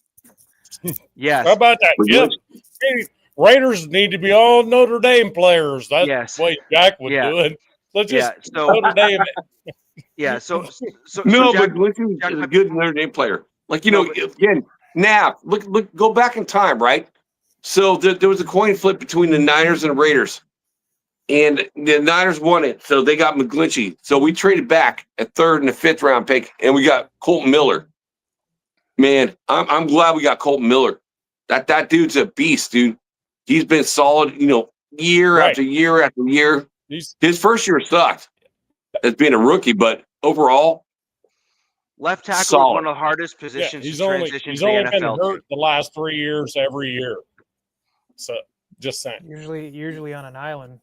Yes. How about that? Yep. Raiders need to be all Notre Dame players. That's the way Jack would do it. Let's just Notre Dame. No, but Lincoln is a good Notre Dame player. Like, again, Nav, look, go back in time, right? So there was a coin flip between the Niners and the Raiders, and the Niners won it. So they got McGlinchey. So we traded back a 3rd and a 5th round pick, and we got Colton Miller. Man, I'm glad we got Colton Miller. That dude's a beast, dude. He's been solid, year after year after year. His first year sucked as being a rookie, but overall, left tackle solid. is one of the hardest positions to transition to the NFL. He's only been hurt the last 3 years every year. So, just saying. Usually on an island.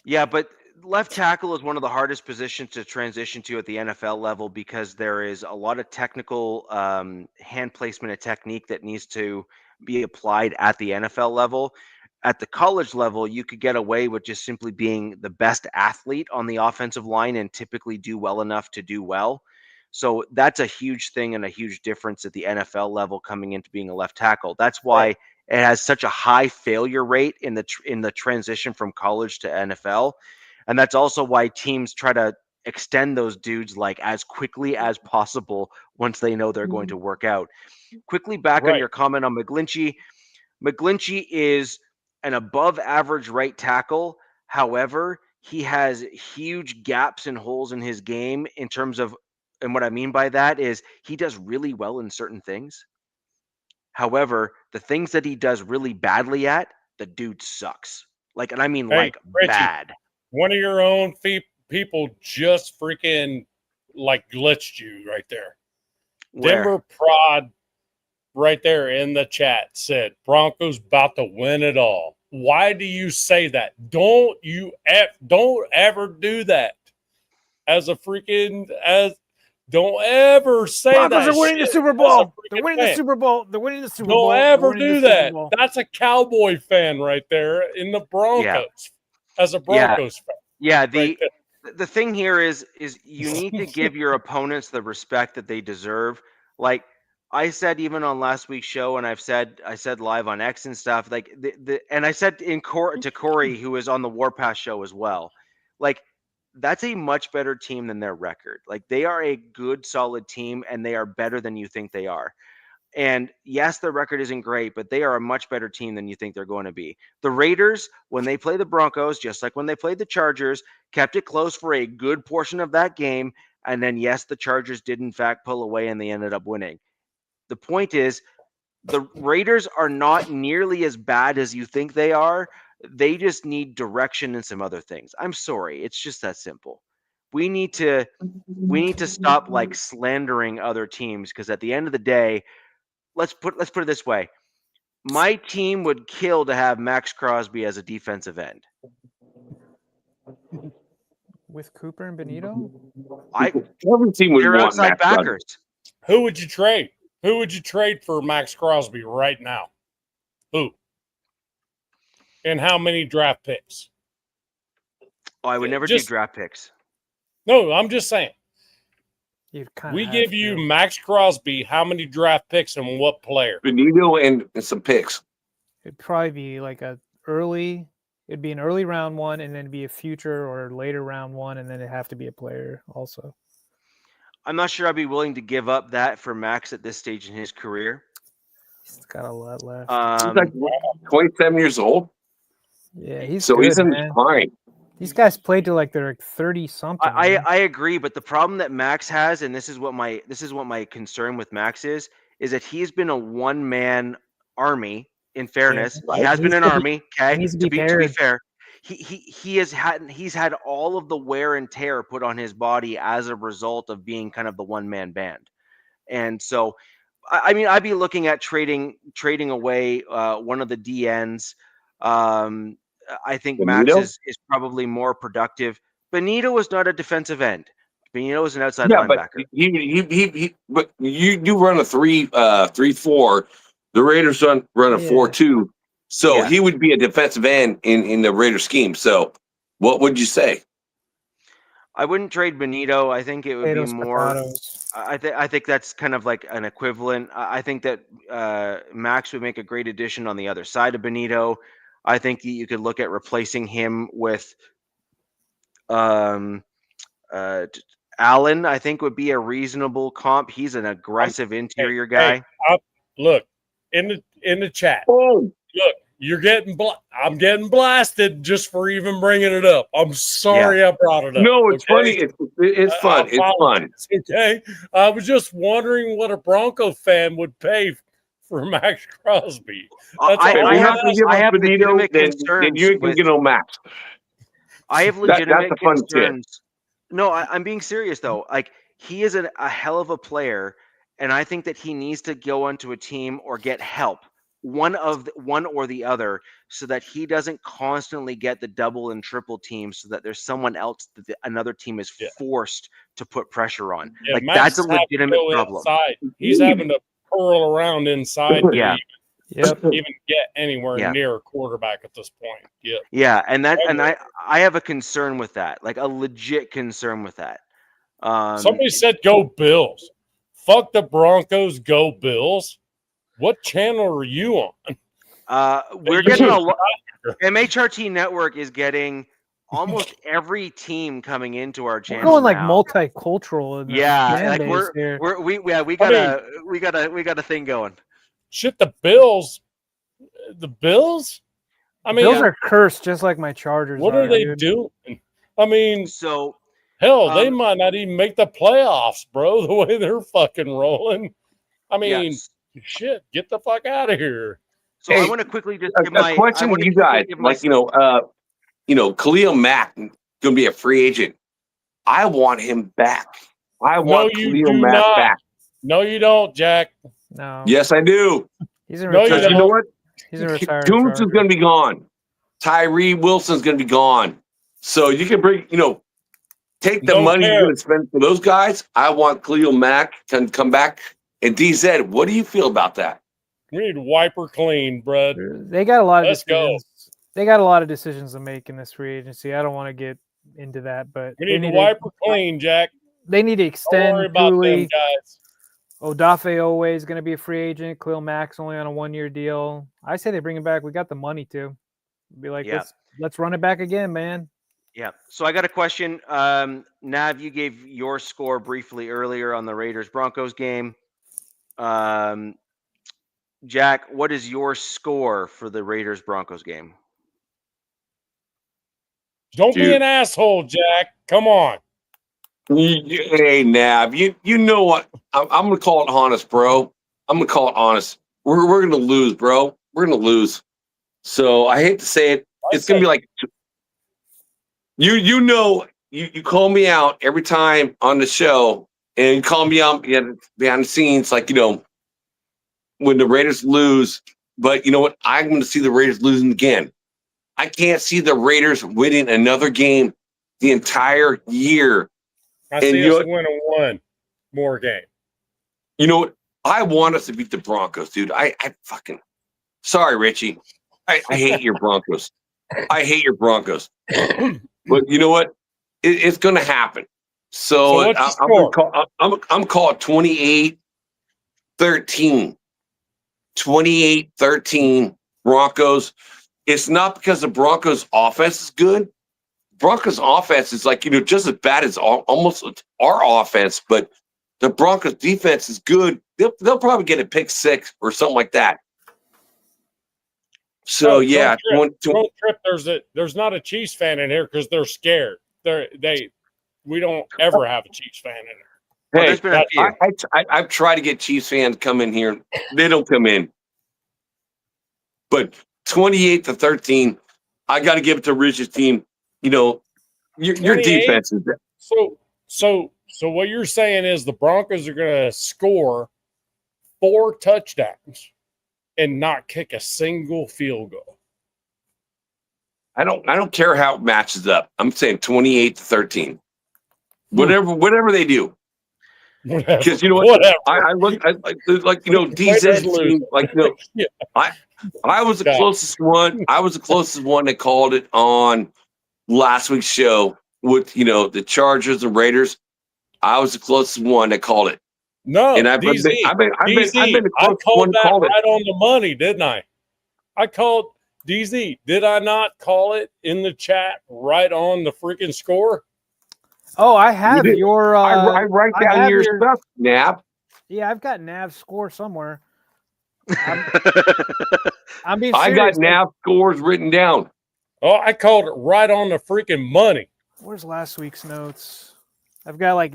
Yeah, but left tackle is one of the hardest positions to transition to at the NFL level because there is a lot of technical hand placement and technique that needs to be applied at the NFL level. At the college level, you could get away with just simply being the best athlete on the offensive line and typically do well enough to do well. So that's a huge thing and a huge difference at the NFL level coming into being a left tackle. That's why it has such a high failure rate in the transition from college to NFL. And that's also why teams try to extend those dudes like as quickly as possible once they know they're going to work out. Quickly back on your comment on McGlinchey. McGlinchey is an above average right tackle. However, he has huge gaps and holes in his game in terms of, and what I mean by that is he does really well in certain things. However, the things that he does really badly at, the dude sucks. Like, and I mean Richie, bad. One of your own people just freaking like glitched you right there. Where? Denver Prod right there in the chat said Broncos about to win it all. Why do you say that? Don't ever do that. Don't ever say Broncos that. are winning the shit Super as a Bowl. They're freaking winning the fan. Super Bowl. They're winning the Super Don't Bowl. They're ever winning the do Super that. Bowl. That's a Cowboy fan right there in the Broncos. As a Broncos fan. Yeah, Right the thing here is you need to give your opponents the respect that they deserve. Like I said, even on last week's show, and I said live on X and stuff. Like and I said to Corey, who was on the Warpath show as well. Like that's a much better team than their record. Like they are a good, solid team, and they are better than you think they are. And yes, their record isn't great, but they are a much better team than you think they're going to be. The Raiders, when they play the Broncos, just like when they played the Chargers, kept it close for a good portion of that game. And then, yes, the Chargers did, in fact, pull away and they ended up winning. The point is, the Raiders are not nearly as bad as you think they are. They just need direction and some other things. I'm sorry. It's just that simple. We need to stop like slandering other teams, because at the end of the day, let's put it this way. My team would kill to have Max Crosby as a defensive end. With Cooper and Benito? Every team would They're want outside Max Crosby. backers. Who would you trade? Who would you trade for Max Crosby right now? Who? And how many draft picks? Oh, I would never do draft picks. No, I'm just saying. We give you Max Crosby, how many draft picks and what player? Benito and some picks. It'd probably be like it'd be an early round one, and then it'd be a future or later round one, and then it'd have to be a player also. I'm not sure I'd be willing to give up that for Max at this stage in his career. He's got a lot left. He's like 27 years old. Yeah, he's so good, he's in man. his prime. These guys played to like they're 30 something. I agree, but the problem that Max has, and this is what my concern with Max is that he's been a one-man army. In fairness, Yeah, he has been an army. Okay, to be fair, he's had all of the wear and tear put on his body as a result of being kind of the one-man band, and so I mean I'd be looking at trading away one of the DNs. I think Benito? Max is probably more productive. Benito is not a defensive end. Benito is an outside linebacker. But you run a 3-4. The Raiders run a 4-2. So he would be a defensive end in the Raider scheme. So what would you say? I wouldn't trade Benito. I think it would be more. I think that's kind of like an equivalent. I think that Max would make a great addition on the other side of Benito. I think you could look at replacing him with Allen. I think would be a reasonable comp. He's an aggressive interior guy. Look in the chat. Oh. Look, I'm getting blasted just for even bringing it up. I'm sorry I brought it up. No, it's funny. It's fun. It's fun. Okay, I was just wondering what a Bronco fan would pay for Max Crosby. I have legitimate concerns. Then you can get on Max. I have legitimate concerns. No, I'm being serious though. Like he is a hell of a player, and I think that he needs to go onto a team or get help, one or the other, so that he doesn't constantly get the double and triple teams, so that there's someone else that another team is forced to put pressure on. Yeah, like Max that's a legitimate problem. Inside. He's having to curl around inside. Yeah. Even get anywhere near a quarterback at this point. Yeah, and I have a concern with that, like a legit concern with that. Somebody said go Bills. Fuck the Broncos, go Bills. What channel are you on? We're getting a lot. MHRT Network is getting almost every team coming into our channel. We're going like now. multicultural. We got a thing going. Shit, the Bills. The Bills? I mean, Bills are cursed just like my Chargers. What are they doing? I mean, so hell, they might not even make the playoffs, bro, the way they're fucking rolling. I mean, shit, get the fuck out of here. So I want to quickly just give my question to you guys. Like, Khalil Mack gonna be a free agent. I want him back. I want Khalil Mack back. No, you don't, Jack. No. Yes, I do. He's in No, you Because retirement. you know what? He's a retired Toombs is Charger. going to be gone. Tyree Wilson's going to be gone. So you can bring, take the Don't money care. you're going to spend for those guys. I want Khalil Mack to come back. And DZ, what do you feel about that? We need to wipe her clean, bud. They got a lot of Let's go. decisions. They got a lot of decisions to make in this free agency. I don't want to get into that, but We need to wipe her clean, Jack. They need to Don't extend worry about them Cooley. guys. Odafe Owe is going to be a free agent. Khalil Mack's only on a 1-year deal. I say they bring him back. We got the money to be like, Yeah. let's run it back again, man. Yeah. So I got a question. Nav, you gave your score briefly earlier on the Raiders-Broncos game. Jack, what is your score for the Raiders-Broncos game? Don't be Dude. an asshole, Jack. Come on. Hey, Nav, you know what? I'm going to call it honest, bro. I'm going to call it honest. We're going to lose, bro. We're going to lose. So I hate to say it. It's going to be like you call me out every time on the show, and you call me out behind the scenes, like, when the Raiders lose. But you know what? I'm going to see the Raiders losing again. I can't see the Raiders winning another game the entire year. I see us winning one more game. You know what? I want us to beat the Broncos, dude. I fucking sorry, Richie. I hate your Broncos. I hate your Broncos. But you know what? It's going to happen. So what's the I'm calling 28-13. 28-13 Broncos. It's not because the Broncos offense is good. Broncos offense is like, just as bad as almost our offense, but the Broncos defense is good. They'll probably get a pick 6 or something like that. So yeah, Don't trip. There's not a Chiefs fan in here because they're scared. We don't ever have a Chiefs fan in here. Well, hey, there's been a few. I've tried to get Chiefs fans to come in here. They don't come in. But 28-13, I got to give it to Rich's team. Your defense is there. So what you're saying is the Broncos are going to score 4 touchdowns and not kick a single field goal. I don't care how it matches up. I'm saying 28-13. Whatever they do. Because you know what? Whatever. I look like DZ team, Yeah. I was the closest one. I was the closest one that called it on last week's show with the Chargers and Raiders. I was the closest one that called it. No, and I've been the closest one to call it. Right on the money, didn't I? I called DZ. Did I not call it in the chat right on the freaking score? Oh, I have your. I write down your stuff, Nav. Yeah, I've got Nav's score somewhere. I'm being serious. I got Nav scores written down. Oh, I called it right on the freaking money. Where's last week's notes? I've got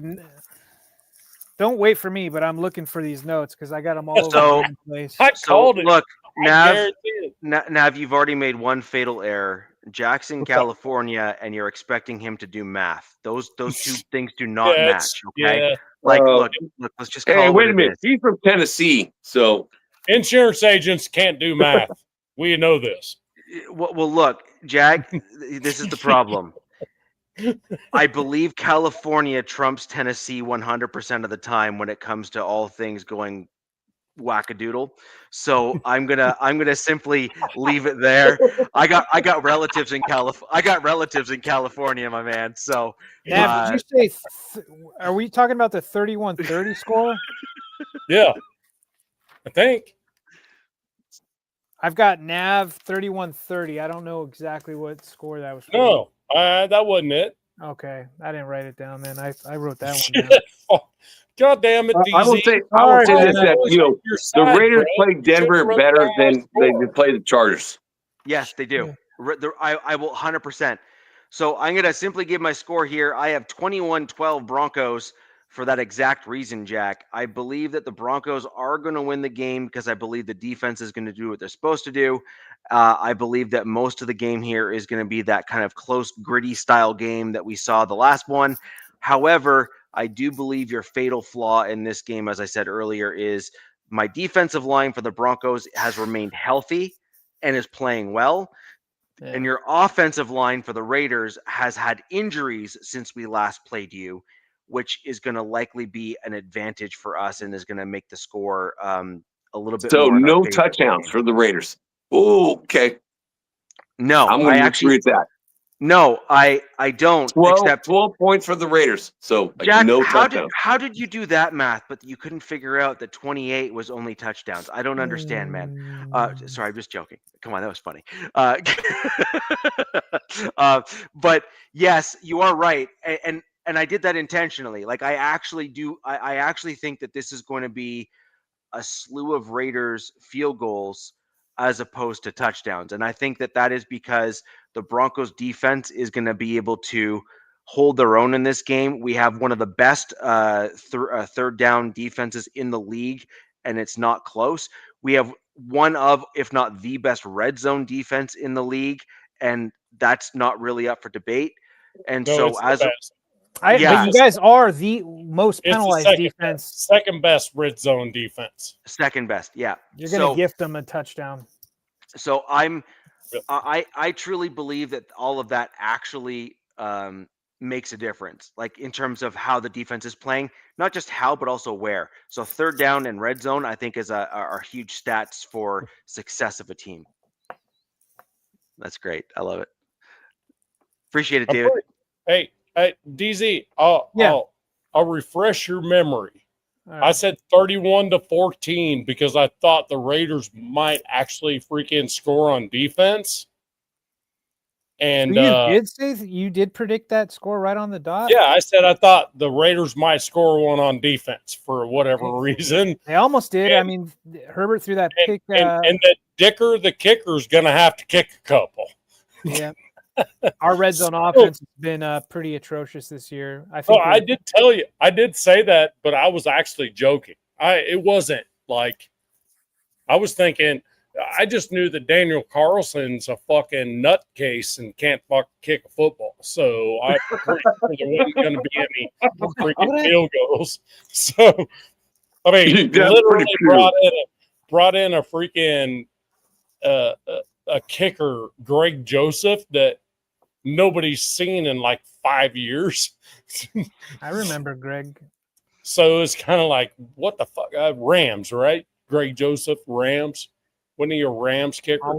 don't wait for me, but I'm looking for these notes because I got them all over the place. I called it. Look, Nav, you've already made one fatal error. Jackson, California, and you're expecting him to do math. Those two things do not match. Okay, look, let's just call wait a it minute. He's from Tennessee, so insurance agents can't do math. We know this. Well, look, Jack, this is the problem. I believe California trumps Tennessee 100% of the time when it comes to all things going wackadoodle. So I'm gonna simply leave it there. I got relatives in California, my man. So Nav, did you say? Are we talking about the 31-30 score? Yeah, I think. I've got Nav 31-30. I don't know exactly what score that was for. No, that wasn't it. Okay, I didn't write it down then. I wrote that one down. God damn it, DZ. I will say this, that the Raiders play Denver better than they play the Chargers. Yes, they do. I will 100%. So I'm gonna simply give my score here. I have 21-12 Broncos for that exact reason, Jack. I believe that the Broncos are going to win the game because I believe the defense is going to do what they're supposed to do. I believe that most of the game here is going to be that kind of close, gritty style game that we saw the last one. However, I do believe your fatal flaw in this game, as I said earlier, is My defensive line for the Broncos has remained healthy and is playing well. Yeah. And your offensive line for the Raiders has had injuries since we last played you, which is going to likely be an advantage for us and is going to make the score a little bit So more in our no favor. touchdowns for the Raiders. Oh, okay. No, I'm I going to actually agree with that. no, I don't 12 points for the Raiders. So like, Jack, no how touchdowns. did you do that math, but you couldn't figure out that 28 was only touchdowns? I don't understand, man. Sorry, I'm just joking. Come on, that was funny. But yes, you are right, and I did that intentionally. Like I actually do. I actually think that this is going to be a slew of Raiders field goals as opposed to touchdowns, and I think that is because the Broncos defense is going to be able to hold their own in this game. We have one of the best third down defenses in the league, and it's not close. We have one of, if not the best red zone defense in the league, and that's not really up for debate. And No, so it's the as best. But you guys are the most It's the penalized defense. second best red zone defense. second best, yeah. You're going to gift them a touchdown. So I truly believe that all of that actually makes a difference, like in terms of how the defense is playing, not just how, but also where. So third down and red zone, I think, are huge stats for success of a team. That's great. I love it. Appreciate it, David. Hey, DZ, I'll refresh your memory. Right. I said 31-14 because I thought the Raiders might actually freaking score on defense. And you did predict that score right on the dot? Yeah, I said I thought the Raiders might score one on defense for whatever reason. They almost did. I mean, Herbert threw that pick. And that Dicker, the kicker, is going to have to kick a couple. Yeah. Our red zone offense has been pretty atrocious this year. I think. I did tell you, I did say that, but I was actually joking. It wasn't like I was thinking. I just knew that Daniel Carlson's a fucking nutcase and can't fucking kick a football. So I pretty sure there wasn't going to be any freaking field goals. So I mean, literally brought in a freaking a kicker, Greg Joseph, that nobody's seen in like 5 years. I remember Greg. So it's kind of like, what the fuck? Rams, right? Greg Joseph, Rams. Wasn't he a Rams kicker?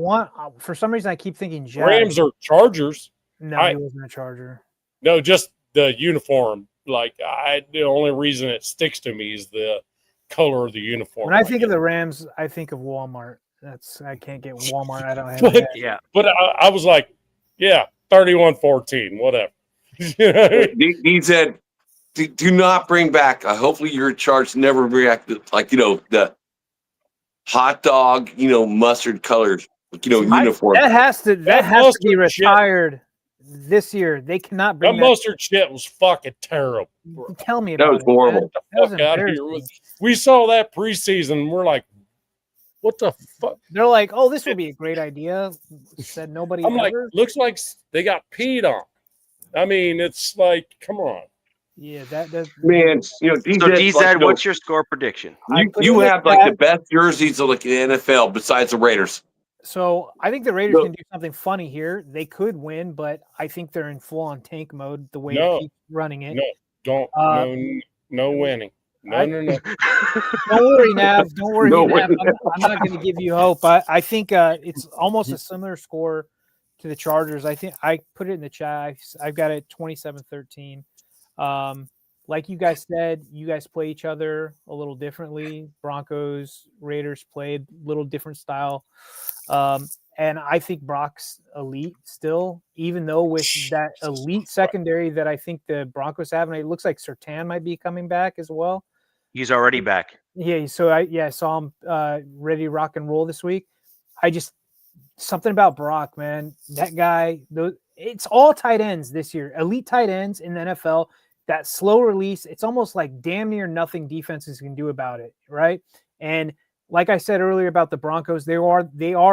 For some reason, I keep thinking Jags. Rams or Chargers. No, he wasn't a Charger. No, just the uniform. Like, the only reason it sticks to me is the color of the uniform. When I think of the Rams, I think of Walmart. I can't get Walmart. I don't have that. Yeah. But I was like, yeah, 31-14, whatever. He said, do not bring back, hopefully you're charged to never bring back, the hot dog, mustard colored, uniform. That has to be retired this year. They cannot bring that mustard shit was fucking terrible. Tell me about that was horrible. Fuck out of here. We saw that preseason and we're like, what the fuck? They're like, oh, this would be a great idea. Said nobody. I'm like, looks like they got peed on. I mean, it's like, come on. Yeah, that does. Man, So DZ, what's your score prediction? You have like the best jerseys of the NFL besides the Raiders. So I think the Raiders can do something funny here. They could win, but I think they're in full-on tank mode the way they keep running it. No winning. No. Don't worry, Nav. Don't worry, Nav. I'm not going to give you hope. I think it's almost a similar score to the Chargers. I think I put it in the chat. I've got it 27-13. Like you guys said, you guys play each other a little differently. Broncos, Raiders played a little different style. And I think Brock's elite still, even though with that elite secondary that I think the Broncos have, and it looks like Surtain might be coming back as well. He's already back. Yeah, so I saw him ready to rock and roll this week. Something about Brock, man. That guy, it's all tight ends this year. Elite tight ends in the NFL. That slow release, it's almost like damn near nothing defenses can do about it, right? And like I said earlier about the Broncos, they are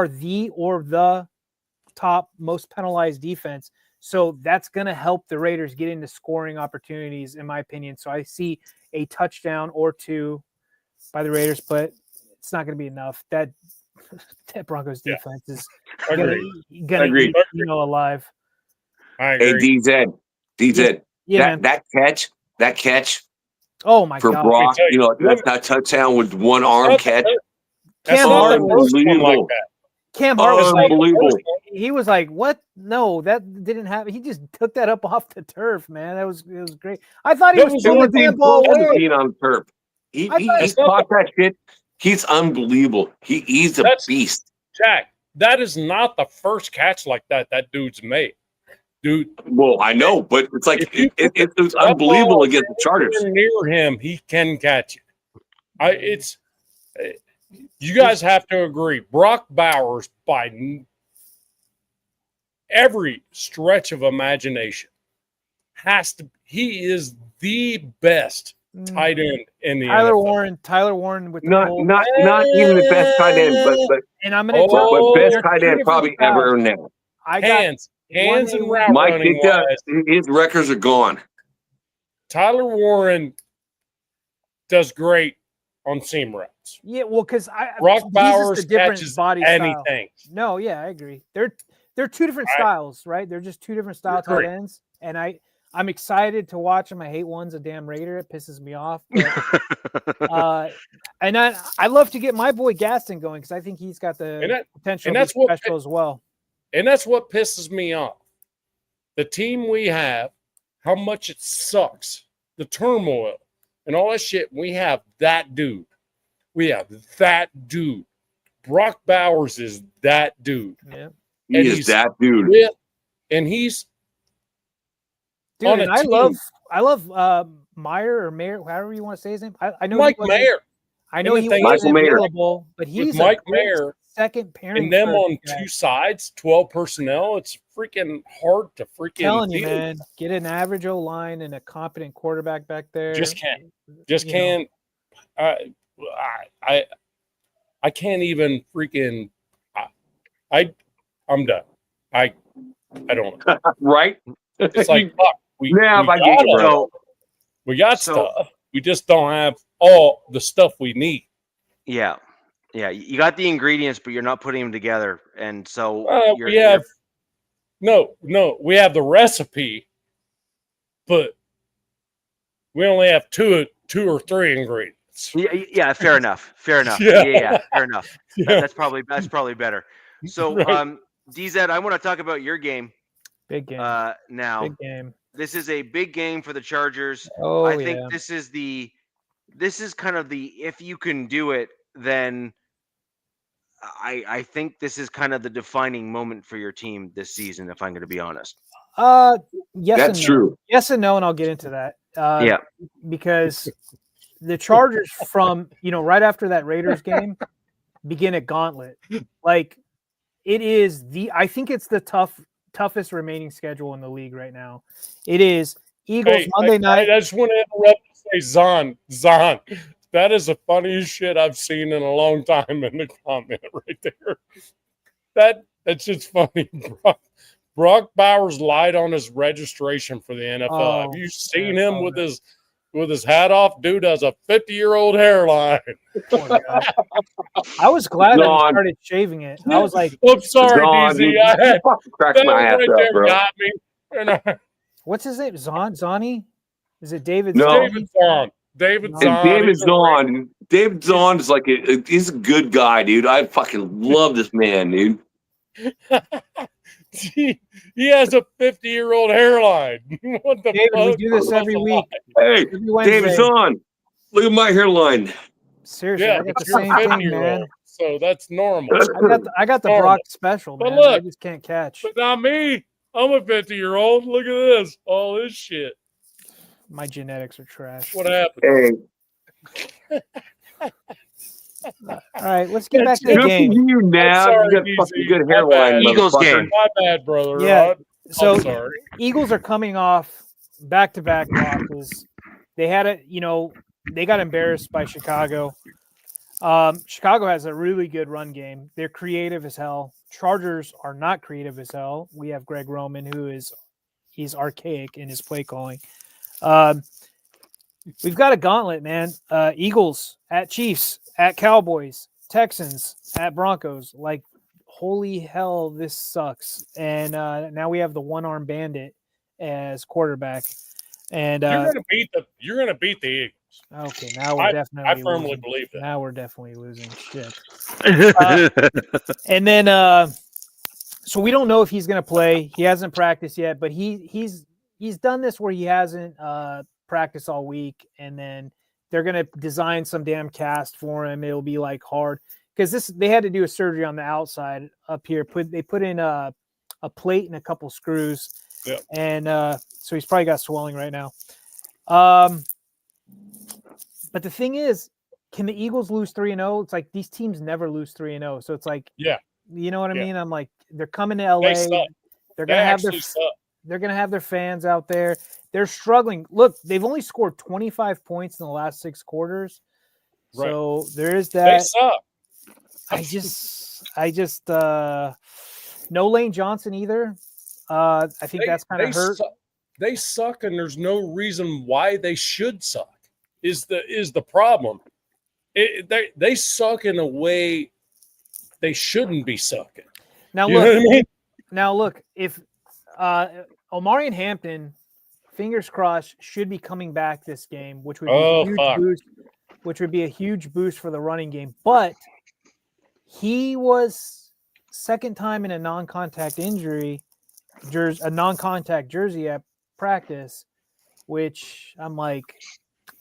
the top most penalized defense. So that's going to help the Raiders get into scoring opportunities, in my opinion. So I see a touchdown or two by the Raiders, but it's not going to be enough. That Broncos Yeah. defense is Agreed. gonna Agreed. eat alive. I Hey, agree. DZ, Yeah, man. that catch Oh my for God. Brock, tell you, that's that touchdown with one arm That's catch. Cam not the Hart was first one like that. Cam Hart was like, Unbelievable. he was like, "What? No, that didn't happen." He just took that up off the turf, man. It was great. I thought he That was was throwing It the was damn ball away. being on turf. He I thought- It's not caught that shit. He's unbelievable. He's a That's- beast. Jack, that is not the first catch like that dude's made. Dude, Well, I know, but it's like if you it was that unbelievable ball against the Chargers. near him, he can catch it. You guys have to agree. Brock Bowers, by every stretch of imagination, he is the best tight end in the NFL. Tyler Warren with the Not Colts. not even the best tight end, but And I'm gonna Oh, tell you, best there's tight two end different probably styles. ever now. I got Hands and route Mike running Ditka, wise. his records are gone. Tyler Warren does great on seam routes. yeah, well, because Brock he's Bowers just a different catches body style. anything. No, yeah, I agree. They're two different I- styles, right? They're just two different style tight Agree. ends, and I'm excited to watch them. I hate one's a damn Raider; it pisses me off. But, and I love to get my boy Gaston going because I think he's got the potential and to that's be what special as well. And that's what pisses me off. The team we have, how much it sucks, the turmoil and all that shit. We have that dude. Brock Bowers is that dude. Yeah, He And is he's that dude. And he's dude, on a and I team. love Meyer or Mayer, however you want to say his name. I know Mike he wasn't- Mayer. I know And he the thing wasn't is- Mayer. available, but he's Mike a great Mayer second pairing. And them for on guys. two sides, 12 personnel, it's freaking hard to freaking Telling you, deal. man, get an average O line and a competent quarterback back there. Just can't. Just You know. can't. I can't even freaking. I'm done. I don't know. Right? It's like fuck. We I get you, bro. we got So- stuff. We just don't have all the stuff we need. Yeah. You got the ingredients, but you're not putting them together, and so We have no. We have the recipe, but we only have two or three ingredients. Yeah, fair enough. Fair enough. Yeah. Yeah, fair enough. Yeah. That's probably better. So, Right. DZ, I want to talk about your game Big game. now. Big game. This is a big game for the Chargers. Oh, I think yeah. this is kind of the if you can do it, then I think this is kind of the defining moment for your team this season, if I'm going to be honest. Yes, That's and no. true. Yes and no, and I'll get into that. Yeah. Because the Chargers from right after that Raiders game begin a gauntlet. Like it is I think it's the toughest remaining schedule in the league right now. It is Eagles Hey, Monday night. I just want to interrupt and say, Zahn, that is the funniest shit I've seen in a long time in the comment right there. That's just funny. Brock Bowers lied on his registration for the NFL. Oh, Have you seen yeah, I him saw with his hat off? Dude has a 50-year-old hairline. Poor guy. I was glad that he Zahn. started shaving it. I was like, I'm sorry, Zahn, DZ. dude, I had you fucking cracked that my ass right up, there bro. got me. And what's his name? Zonnie? Is it David? No. Zonnie? David Zahn. David And Zahn. And David he's a great- Zahn. David Zahn is like he's a good guy, dude. I fucking love this man, dude. he has a 50-year-old hairline. What the David, we fuck? do this every week. Hey, Every Wednesday. David Zahn, look at my hairline. Seriously, Yeah, I got the you're a same thing, 50-year-old, man. so that's normal. I got the Normal. Brock special, But man. look. I just can't catch. But not me. I'm a 50-year-old. Look at this. All this shit. My genetics are trash. What happened? Hey, All right, let's get back to the good for game. you now. sorry, You got DZ. fucking good My hairline, bad. Eagles motherfucker. game. My bad, brother. Yeah. Rod. So I'm sorry. Eagles are coming off back-to-back losses. They had they got embarrassed by Chicago. Chicago has a really good run game. They're creative as hell. Chargers are not creative as hell. We have Greg Roman, he's archaic in his play calling. We've got a gauntlet, man. Eagles at Chiefs at Cowboys. Texans at Broncos. Like, holy hell, this sucks. And now we have the one-arm bandit as quarterback. And You're gonna beat the Eagles. okay, now we're definitely I firmly losing. believe that. Now we're definitely losing. Shit. And then so we don't know if he's going to play. He hasn't practiced yet, but he's done this where he hasn't practiced all week, and then they're going to design some damn cast for him. It'll be like hard because they had to do a surgery on the outside up here. They put in a plate and a couple screws, and so he's probably got swelling right now. But the thing is, can the Eagles lose 3-0? It's like these teams never lose 3-0. So it's like, you know what I mean? I'm like, they're coming to LA. They're gonna have their fans out there. They're struggling. Look, they've only scored 25 points in the last 6 quarters. Right. So there is that. They suck. I just no Lane Johnson either. I think that's kind of hurt. They suck, and there's no reason why they should suck. Is the problem? They suck in a way they shouldn't be sucking. Now you know what I mean? Now look, if Omari and Hampton, fingers crossed, should be coming back this game, which would be a huge boost, which would be a huge boost for the running game. But he was second time in a non-contact jersey at practice, which I'm like,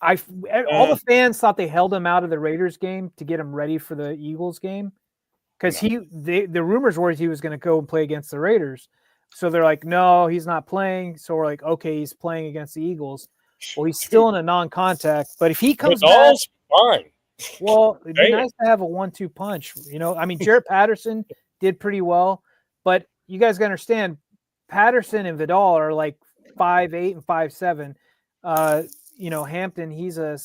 all the fans thought they held him out of the Raiders game to get him ready for the Eagles game, because the rumors were he was going to go and play against the Raiders. So they're like, no, he's not playing. So we're like, okay, he's playing against the Eagles. Well, he's still in a non-contact, but if he comes back, fine. Well, it'd be nice to have a 1-2 punch. You know, I mean, Jarrett Patterson did pretty well, but you guys got to understand, Patterson and Vidal are like 5'8" and 5'7". You know, Hampton, he's I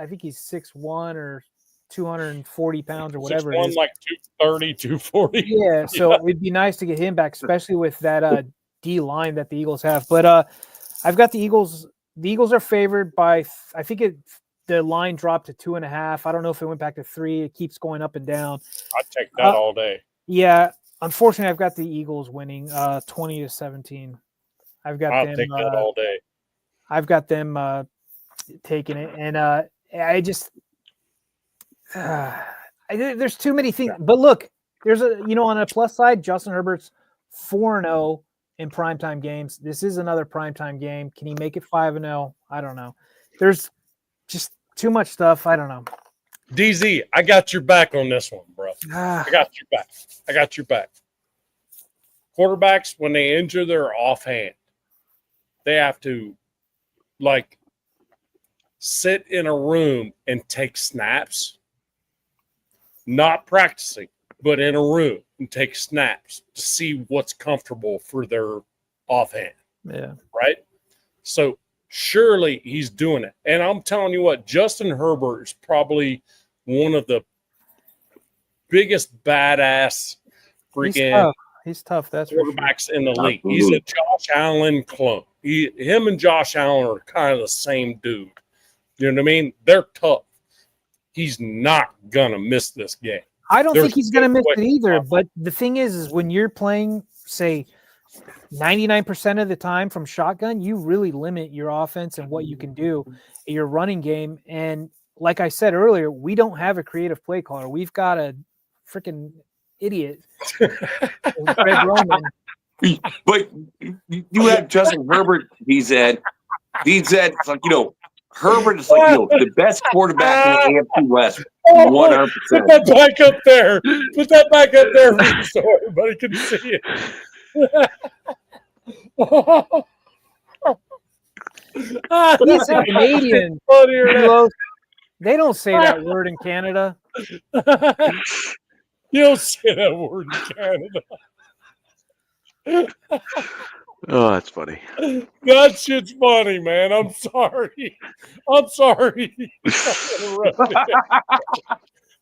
think he's 6'1" or 240 pounds or whatever. 6'1", like 230, 240. Yeah, so it'd be nice to get him back, especially with that D line that the Eagles have. But I've got the Eagles. The Eagles are favored by, I think the line dropped to 2.5. I don't know if it went back to 3. It keeps going up and down. I'd take that all day. Yeah, unfortunately, I've got the Eagles winning 20-17. I'll take that all day. I've got them taking it, and I just there's too many things. But look, there's on a plus side, Justin Herbert's 4-0 in primetime games. This is another primetime game. Can he make it 5-0? I don't know. There's just too much stuff. I don't know. DZ, I got your back on this one, bro. I got your back. Quarterbacks, when they injure their offhand, they have to sit in a room and take snaps, not practicing, but in a room and take snaps to see what's comfortable for their offhand. Yeah. Right? So surely he's doing it. And I'm telling you what, Justin Herbert is probably one of the biggest badass freaking He's tough. That's quarterbacks in the league. He's a Josh Allen clone. Him and Josh Allen are kind of the same dude. You know what I mean? They're tough. He's not gonna miss this game. I don't think he's gonna miss it either. But the thing is when you're playing, say, 99% of the time from shotgun, you really limit your offense and what you can do, your running game. And like I said earlier, we don't have a creative play caller. We've got a freaking idiot. Greg Roman. But you have Justin Herbert, VZ. It's like, Herbert is like, the best quarterback in the AFC West. 100%. Put that back up there. Put that back up there so everybody can see it. He's a Canadian. They don't say that word in Canada. You don't say that word in Canada. Oh, that's funny. That shit's funny, man. I'm sorry.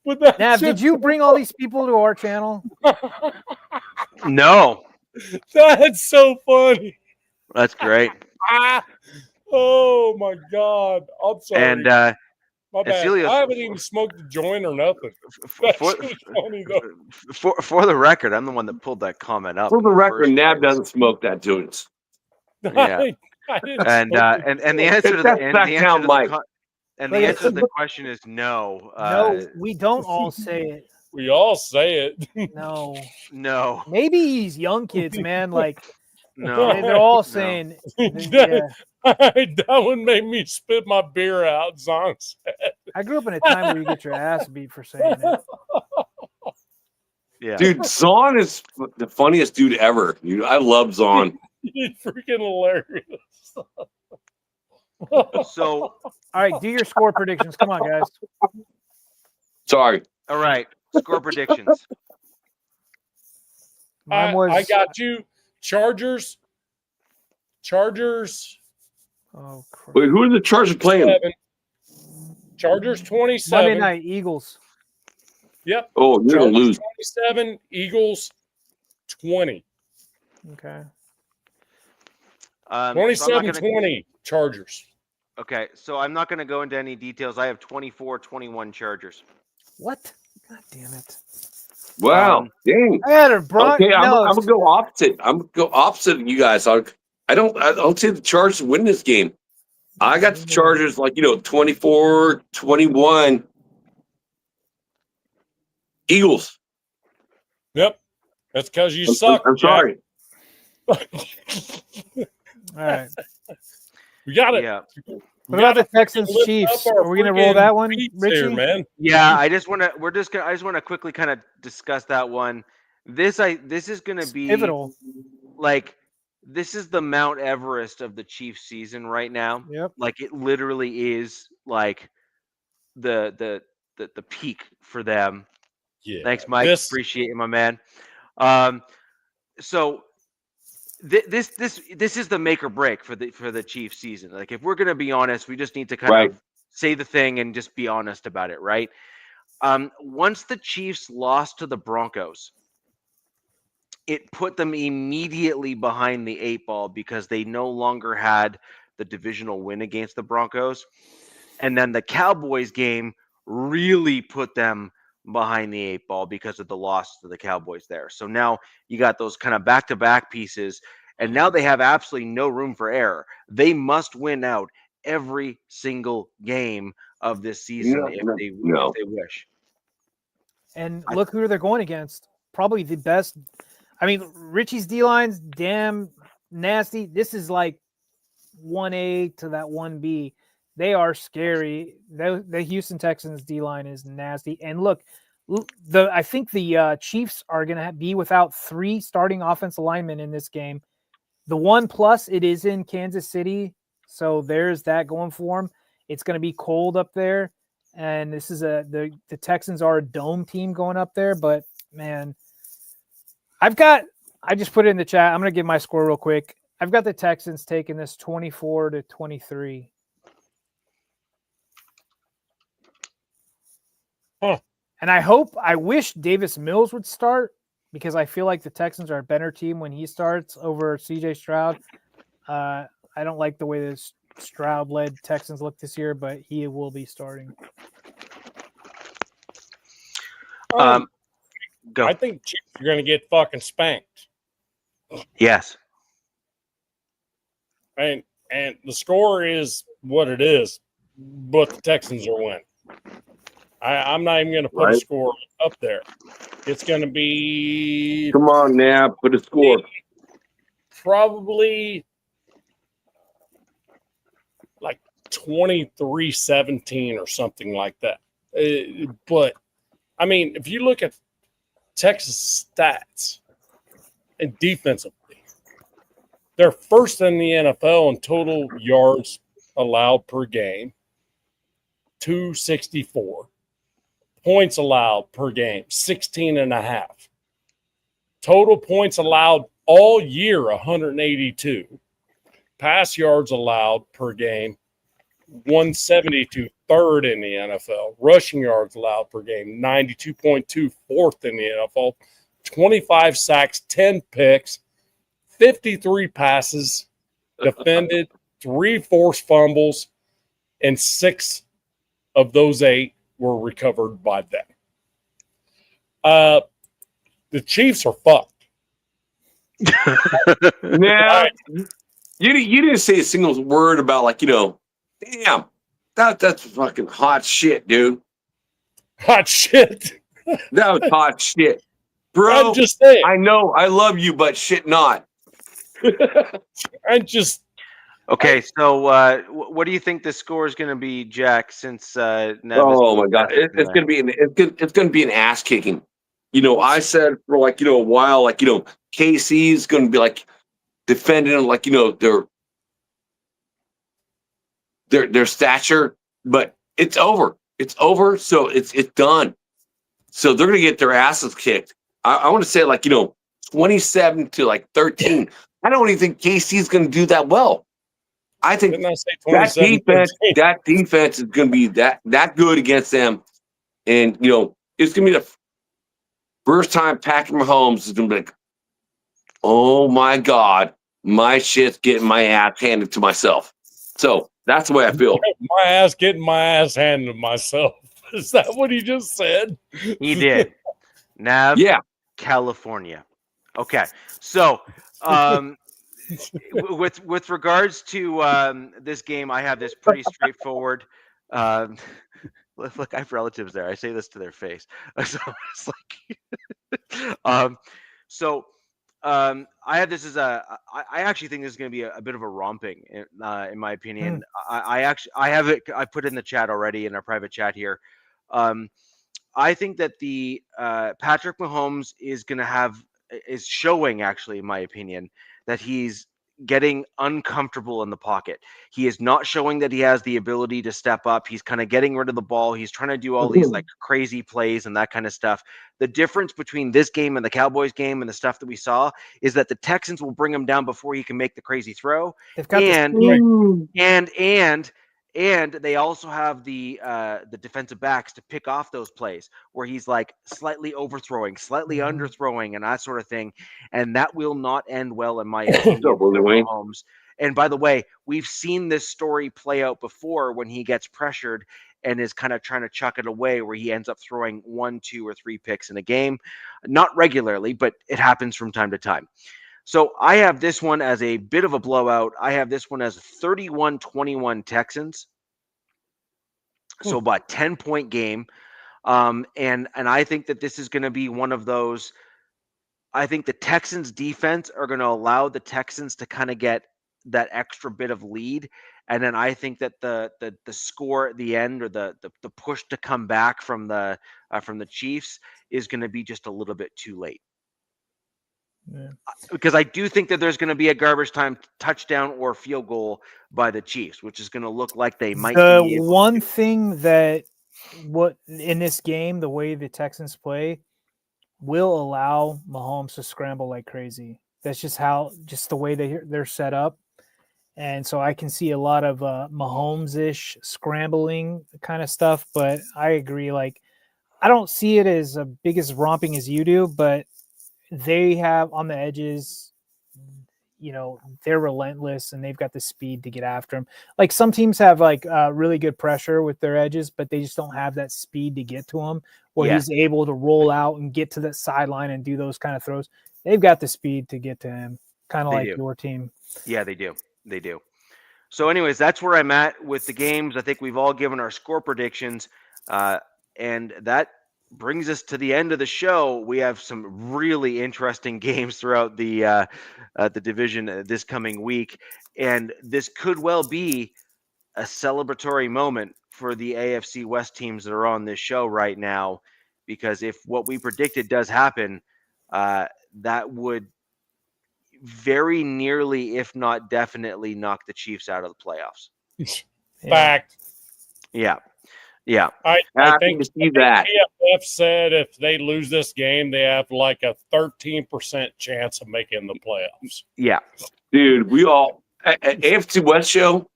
But Nav, did you bring all these people to our channel? No. That's so funny. That's great. Oh my God. I'm sorry. And My And bad. Celios- I haven't even smoked a joint or nothing. That shit was funny, though. For the record, I'm the one that pulled that comment up. For in the record, first Nab place. doesn't smoke that joints. Yeah. I didn't And smoke it and the before. answer to That's the back down, Mike. Look at answer to the question is no. No, we don't all say it. We all say it. No. No, Maybe these young kids, man, like no. they're all no. saying, that, yeah. that one made me spit my beer out, Zon said. I grew up in a time where you get your ass beat for saying it. Yeah. Dude, Zahn is the funniest dude ever. I love Zahn. He's freaking hilarious. So, All right, do your score predictions. Come on, guys. Sorry. all right. Score predictions. Mine was. I got you. Chargers. Oh, crap. Wait, who are the Chargers playing? 7. Chargers 27. Monday night Eagles. Yep. Oh, you're going to Chargers lose. 27. Eagles 20. Okay. So I'm not 27-20 Chargers. Okay, so I'm not going to go into any details. I have 24-21 Chargers. What? God damn it! Wow. Dang. I had a Broncos. Okay, I'm going to go opposite. I'm going to go opposite of you guys. I don't see the Chargers win this game. I got the Chargers 24-21. Eagles. Yep. That's because you suck. I'm sorry. All right. We got it. Yeah. What about the Texans Chiefs? Are we going to roll that one, Richie? Here, man. Yeah, I just want to quickly kind of discuss that one. This is going to be Pivotal. Like, this is the Mount Everest of the Chiefs season right now. Yep. Like, it literally is like the peak for them. Yeah. Thanks, Mike. Appreciate it, my man. So this is the make or break for the Chiefs season. Like, if we're gonna be honest, we just need to kind of say the thing and just be honest about it, right? Once the Chiefs lost to the Broncos, it put them immediately behind the 8 ball because they no longer had the divisional win against the Broncos. And then the Cowboys game really put them behind the 8 ball because of the loss to the Cowboys there. So now you got those kind of back-to-back pieces, and now they have absolutely no room for error. They must win out every single game of this season if they wish. And look who they're going against. Probably the best. I mean, Richie's D-line's damn nasty. This is like 1A to that 1B. They are scary. The Houston Texans D-line is nasty. And look, I think the Chiefs are going to be without 3 starting offensive linemen in this game. The 1+, it is in Kansas City, so there's that going for them. It's going to be cold up there, and this is the Texans are a dome team going up there. But man, I just put it in the chat. I'm going to give my score real quick. I've got the Texans taking this 24-23. Huh. And I wish Davis Mills would start because I feel like the Texans are a better team when he starts over CJ Stroud. I don't like the way this Stroud-led Texans look this year, but he will be starting. Go. I think Chiefs are going to get fucking spanked. Yes. And the score is what it is, but the Texans are winning. I'm not even going to put a score up there. It's going to be... Come on, Nab, put a score. Probably like 23-17 or something like that. But, I mean, if you look at Texas stats and defensively, they're first in the NFL in total yards allowed per game, 264. Points allowed per game, 16.5. Total points allowed all year, 182. Pass yards allowed per game, 172, third in the NFL. Rushing yards allowed per game, 92.2, fourth in the NFL. 25 sacks, 10 picks, 53 passes defended, 3 forced fumbles, and 6 of those 8 were recovered by them. The Chiefs are fucked. Yeah, you didn't say a single word about like, damn, that's fucking hot shit, dude. Hot shit. That was hot shit, bro. I'm just saying. I know, I love you, but shit not. I'm just. Okay, so what do you think the score is going to be, Jack? Since Nevis Oh my god, it's gonna be an ass kicking. I said for like a while, like KC's gonna be like defending like their stature, but it's over. It's over, so it's done. So they're gonna get their asses kicked. I want to say like 27 to like 13. I don't even think KC's gonna do that well. I think Didn't I say that defense is gonna be that good against them, and it's gonna be the first time Patrick Mahomes is gonna be like, oh my god, my shit's getting my ass handed to myself. So that's the way I feel. My ass getting my ass handed to myself. Is that what he just said? He did. Nav, Yeah. California. Okay, so with regards to this game, I have this pretty straightforward. Look, I have relatives there. I say this to their face. So it's like, I have this as I actually think this is going to be a bit of a romping, in my opinion. I have it. I put it in the chat already in our private chat here. I think that the Patrick Mahomes is showing, actually, in my opinion, that he's getting uncomfortable in the pocket. He is not showing that he has the ability to step up. He's kind of getting rid of the ball. He's trying to do all these like crazy plays and that kind of stuff. The difference between this game and the Cowboys game and the stuff that we saw is that the Texans will bring him down before he can make the crazy throw. They've got And they also have the defensive backs to pick off those plays where he's like slightly overthrowing, slightly underthrowing, and that sort of thing. And that will not end well, in my opinion, for Mahomes. And by the way, we've seen this story play out before when he gets pressured and is kind of trying to chuck it away, where he ends up throwing 1, 2, or 3 picks in a game. Not regularly, but it happens from time to time. So I have this one as a bit of a blowout. I have this one as 31-21 Texans. So about 10-point game. And I think that this is going to be one of those. I think the Texans defense are going to allow the Texans to kind of get that extra bit of lead. And then I think that the score at the end, or the push to come back from the Chiefs, is going to be just a little bit too late. Yeah. Because I do think that there's going to be a garbage time touchdown or field goal by the Chiefs, which is going to look like they might. The one thing that in this game, the way the Texans play will allow Mahomes to scramble like crazy. That's just the way they're set up. And so I can see a lot of Mahomes-ish scrambling kind of stuff, but I agree. Like, I don't see it as big as romping as you do, but they have on the edges, they're relentless and they've got the speed to get after them. Like, some teams have like really good pressure with their edges, but they just don't have that speed to get to him, where he's able to roll out and get to the sideline and do those kind of throws. They've got the speed to get to him, kind of like your team. Yeah, they do. They do. So anyways, that's where I'm at with the games. I think we've all given our score predictions, and that brings us to the end of the show. We have some really interesting games throughout the division this coming week, and this could well be a celebratory moment for the AFC West teams that are on this show right now, because if what we predicted does happen, that would very nearly, if not definitely, knock the Chiefs out of the playoffs. Fact. Yeah. I think that PFF said if they lose this game, they have like a 13% chance of making the playoffs. Yeah. Dude, we all at AFC West show,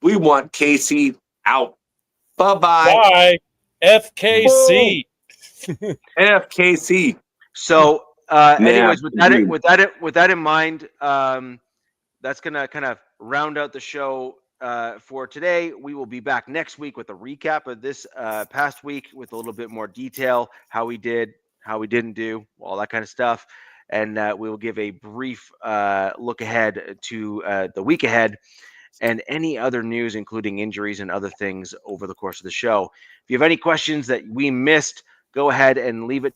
we want KC out. Bye-bye. Bye. FKC. FKC. So anyways, with that in mind, that's gonna kind of round out the show for today. We will be back next week with a recap of this past week with a little bit more detail, how we did, how we didn't do, all that kind of stuff. And we will give a brief look ahead to the week ahead and any other news, including injuries and other things over the course of the show. If you have any questions that we missed, go ahead and leave it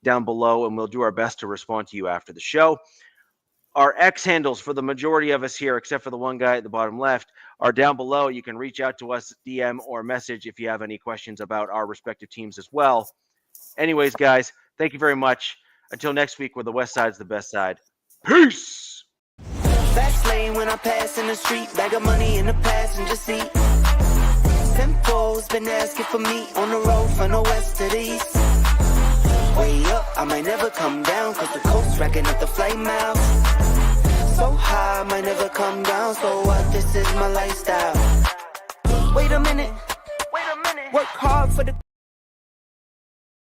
down below, and we'll do our best to respond to you after the show. Our X handles for the majority of us here, except for the one guy at the bottom left, are down below. You can reach out to us, DM or message if you have any questions about our respective teams as well. Anyways, guys, thank you very much. Until next week, where the West Side's the best side. Peace! Fast lane when I pass in the street, bag of money in the passenger seat. Tempo's been asking for me on the road from the west to the east. Way up, I might never come down, cause the coast racking up the flight miles. So high, I might never come down, so what, this is my lifestyle.